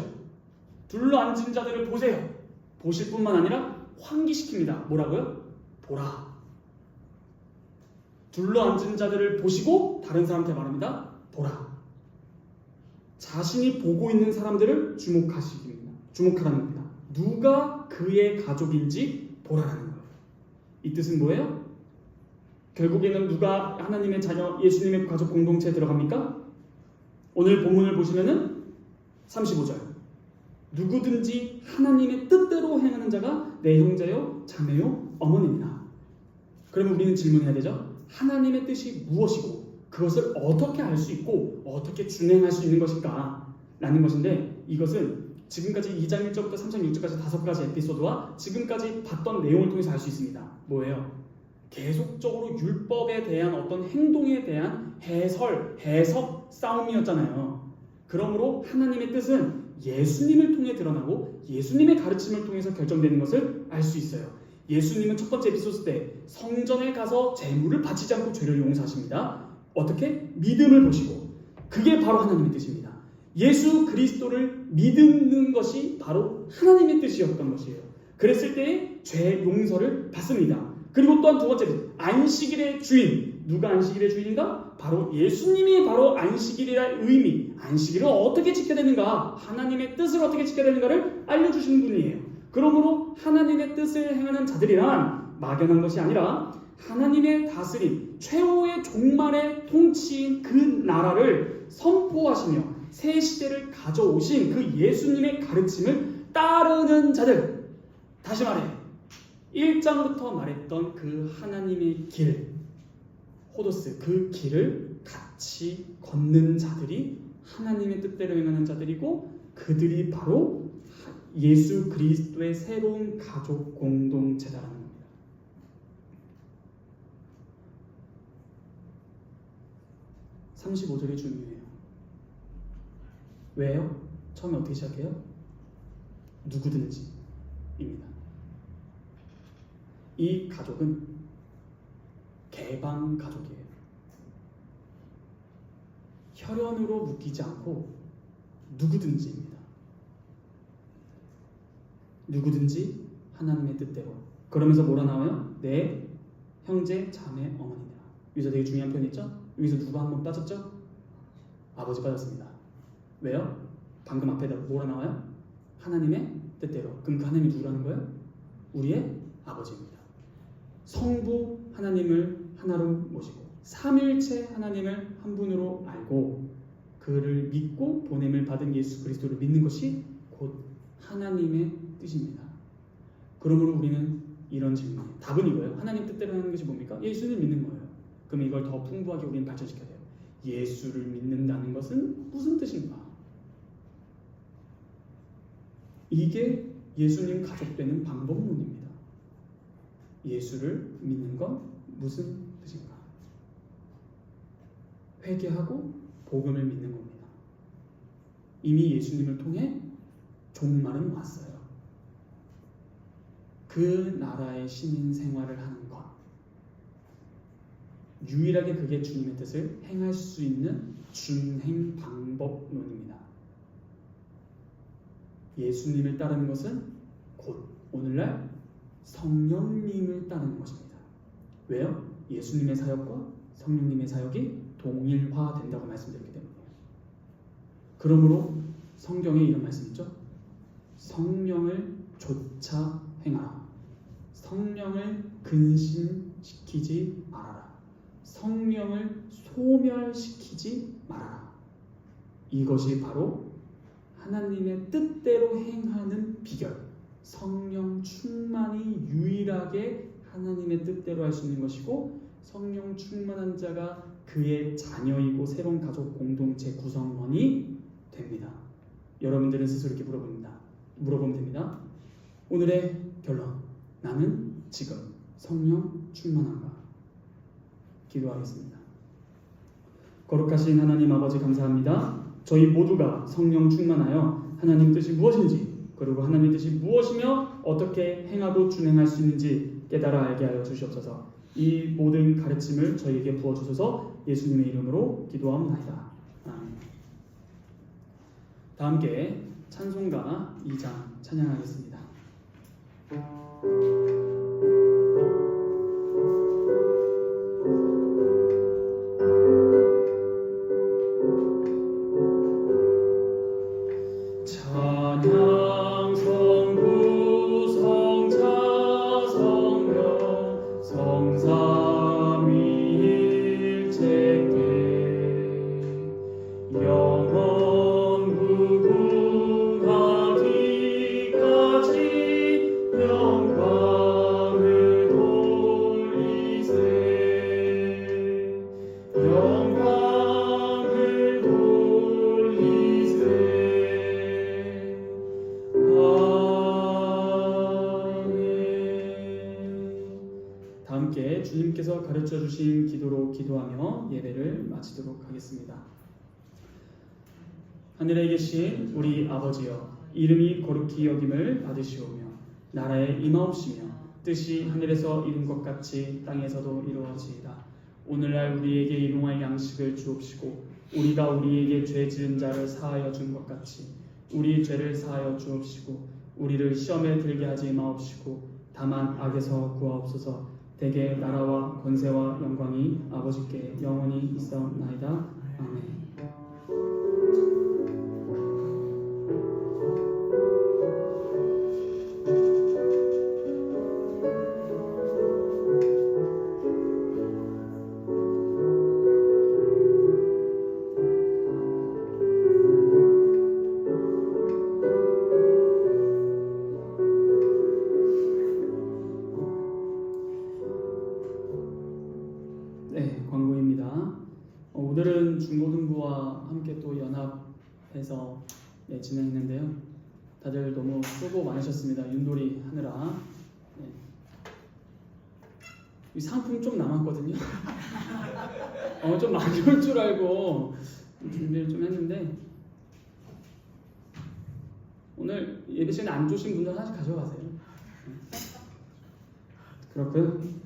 둘러앉은 자들을 보세요. 보실 뿐만 아니라 환기시킵니다. 뭐라고요? 보라. 둘러앉은 자들을 보시고 다른 사람한테 말합니다. 보라. 자신이 보고 있는 사람들을 주목하라는 겁니다. 누가 그의 가족인지 보라라는 거예요. 이 뜻은 뭐예요? 결국에는 누가 하나님의 자녀 예수님의 가족 공동체에 들어갑니까? 오늘 본문을 보시면은 35절 누구든지 하나님의 뜻대로 행하는 자가 내 형제요 자매요 어머니니라. 그러면 우리는 질문해야 되죠. 하나님의 뜻이 무엇이고 그것을 어떻게 알 수 있고 어떻게 준행할 수 있는 것인가 라는 것인데 이것은 지금까지 2장 1절부터 3장 6절까지 5가지 에피소드와 지금까지 봤던 내용을 통해서 알 수 있습니다. 뭐예요? 계속적으로 율법에 대한 어떤 행동에 대한 해석 싸움이었잖아요. 그러므로 하나님의 뜻은 예수님을 통해 드러나고 예수님의 가르침을 통해서 결정되는 것을 알 수 있어요. 예수님은 첫 번째 에피소드 때 성전에 가서 제물을 바치지 않고 죄를 용서하십니다. 어떻게? 믿음을 보시고 그게 바로 하나님의 뜻입니다. 예수 그리스도를 믿는 것이 바로 하나님의 뜻이었던 것이에요. 그랬을 때에 죄 용서를 받습니다. 그리고 또한 두 번째 안식일의 주인. 누가 안식일의 주인인가? 바로 예수님이 바로 안식일이라는 의미, 안식일을 어떻게 지켜야 되는가, 하나님의 뜻을 어떻게 지켜야 되는가를 알려주시는 분이에요. 그러므로 하나님의 뜻을 행하는 자들이란 막연한 것이 아니라 하나님의 다스림, 최후의 종말의 통치인 그 나라를 선포하시며 새 시대를 가져오신 그 예수님의 가르침을 따르는 자들. 다시 말해 1장부터 말했던 그 하나님의 길, 호도스, 그 길을 같이 걷는 자들이 하나님의 뜻대로 행하는 자들이고 그들이 바로 예수 그리스도의 새로운 가족 공동체다라는 겁니다. (35절이) 중요해요. 왜요? 처음에 어떻게 시작해요? 누구든지입니다. 이 가족은 개방 가족이에요. 혈연으로 묶이지 않고 누구든지입니다. 누구든지 하나님의 뜻대로. 그러면서 뭐라 나와요? 내 형제, 자매, 어머니라. 여기서 되게 중요한 표현이 있죠? 여기서 누가 한 번 빠졌죠? 아버지 빠졌습니다. 왜요? 방금 앞에다 뭐라 나와요? 하나님의 뜻대로. 그럼 그 하나님이 누구라는 거예요? 우리의 아버지입니다. 성부 하나님을 하나로 모시고 삼일체 하나님을 한 분으로 알고 그를 믿고 보냄을 받은 예수 그리스도를 믿는 것이 곧 하나님의 뜻입니다. 그러므로 우리는 이런 질문이에요. 답은 이거예요. 하나님 뜻대로 하는 것이 뭡니까? 예수를 믿는 거예요. 그럼 이걸 더 풍부하게 우리는 발전시켜야 돼요. 예수를 믿는다는 것은 무슨 뜻인가? 이게 예수님 가족되는 방법론입니다. 예수를 믿는 건 무슨 뜻인가? 회개하고 복음을 믿는 겁니다. 이미 예수님을 통해 종말은 왔어요. 그 나라의 시민 생활을 하는 것, 유일하게 그게 주님의 뜻을 행할 수 있는 준행 방법론입니다. 예수님을 따르는 것은 곧 오늘날 성령님을 따르는 것입니다. 왜요? 예수님의 사역과 성령님의 사역이 동일화된다고 말씀드렸기 때문이에요. 그러므로 성경에 이런 말씀 있죠? 성령을 좇아 행하라. 성령을 근신시키지 말아라. 성령을 소멸시키지 말아라. 이것이 바로 하나님의 뜻대로 행하는 비결, 성령 충만이 유일하게 하나님의 뜻대로 할 수 있는 것이고, 성령 충만한 자가 그의 자녀이고 새로운 가족 공동체 구성원이 됩니다. 여러분들은 스스로 이렇게 물어보면 됩니다. 오늘의 결론, 나는 지금 성령 충만한가? 기도하겠습니다. 거룩하신 하나님 아버지, 감사합니다. 저희 모두가 성령 충만하여 하나님 뜻이 무엇인지, 그리고 하나님의 뜻이 무엇이며 어떻게 행하고 준행할 수 있는지 깨달아 알게 하여 주시옵소서. 이 모든 가르침을 저희에게 부어주셔서 예수님의 이름으로 기도하옵나이다. 아멘. 다 함께 찬송가 2장 찬양하겠습니다. 찬양 성부 성자 성령 성삼위일체께 영원 무궁하기까지 영광을 돌리세. 영광을 돌리세. 다 함께 주님께서 가르쳐 주신 기도로 기도하며 예배를 마치도록 하겠습니다. 하늘에 계신 우리 아버지여, 이름이 거룩히 여김을 받으시오며 나라에 임하옵시며 뜻이 하늘에서 이룬 것 같이 땅에서도 이루어지이다. 오늘날 우리에게 일용할 양식을 주옵시고 우리가 우리에게 죄 지은 자를 사하여 준 것 같이 우리 죄를 사하여 주옵시고 우리를 시험에 들게 하지 마옵시고 다만 악에서 구하옵소서. 대개 나라와 권세와 영광이 아버지께 영원히 있사옵나이다. 아멘. 네, 광고입니다. 오늘은 중고등부와 함께 또 연합해서 진행했는데요. 다들 너무 수고 많으셨습니다. 윷놀이 하느라. 네. 이 상품 좀 남았거든요. 좀 많이 올 줄 알고 준비를 좀 했는데 오늘 예배 시간에 안 주신 분들 하나씩 가져가세요. 그렇고요.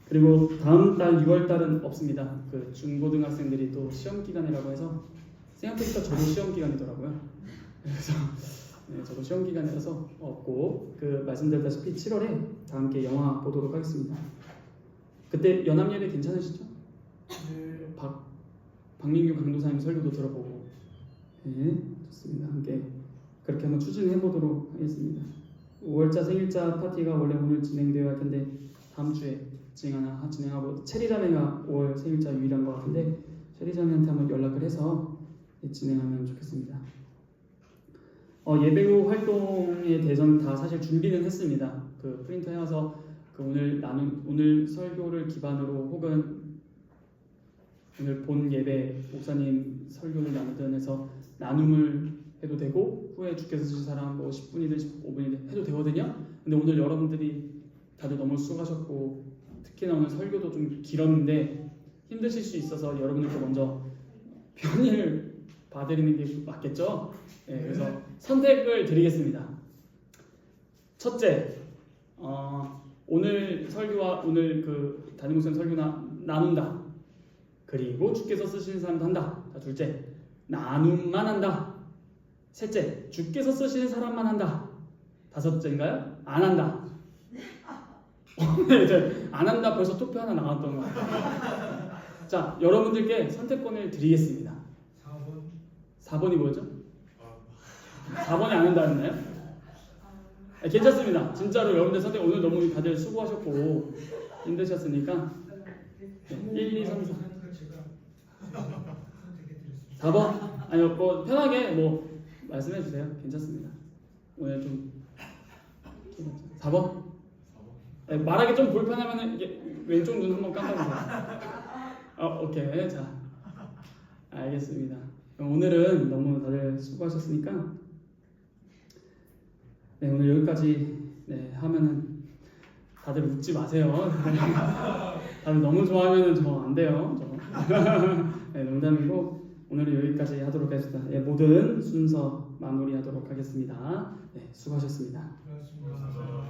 그리고 다음 달 6월 달은 없습니다. 그 중고등학생들이 또 시험 기간이라고 해서 생각보다 저도 시험 기간이더라고요. 그래서 네, 저도 시험 기간이라서 없고 그 말씀드렸다시피 7월에 다 함께 영화 보도록 하겠습니다. 그때 연합 예배 괜찮으시죠? 네. 박민규 강도사님 설교도 들어보고 네, 좋습니다. 함께 그렇게 한번 추진해 보도록 하겠습니다. 5월자 생일자 파티가 원래 오늘 진행되어야 할 텐데 다음 주에 진행하고 체리자매가 5월 생일자 유일한 것 같은데 체리자매한테 한번 연락을 해서 진행하면 좋겠습니다. 예배후 활동에 대해서는 다 사실 준비는 했습니다. 그 프린터 해와서 그 오늘 설교를 기반으로 혹은 오늘 본 예배 목사님 설교를 나누든 해서 나눔을 해도 되고 후에 주께서 주신 사람 뭐 10분이든 15분이든 해도 되거든요. 근데 오늘 여러분들이 다들 너무 수고하셨고 특히나 오늘 설교도 좀 길었는데 힘드실 수 있어서 여러분들께 먼저 편의를 봐드리는 게 맞겠죠? 네, 그래서 선택을 드리겠습니다. 첫째, 오늘 설교와 오늘 그 담임 목사님 설교 나눈다. 그리고 주께서 쓰시는 사람도 한다. 자, 둘째, 나눔만 한다. 셋째, 주께서 쓰시는 사람만 한다. 다섯째인가요? 안 한다. 네, 안 한다. 벌써 투표 하나 나왔던 거 같아요. 자, 여러분들께 선택권을 드리겠습니다. 4번이 뭐였죠? 4번이 안 한다였나요? 네, 괜찮습니다. 진짜로 여러분들 선택 오늘 너무 다들 수고하셨고 힘드셨으니까 1, 2, 3, 4. 4번? 아니요, 뭐 편하게 뭐 말씀해 주세요. 괜찮습니다. 오늘 좀 4번? 네, 말하기 좀 불편하면 이게 왼쪽 눈 한번 깜빡이세요. 오케이. 자, 알겠습니다. 그럼 오늘은 너무 다들 수고하셨으니까 네, 오늘 여기까지 하면은 다들 웃지 마세요. 다들 너무 좋아하면은 저 안 돼요. 네, 농담이고 오늘은 여기까지 하도록 하겠습니다. 네, 모든 순서 마무리하도록 하겠습니다. 네, 수고하셨습니다. 감사합니다.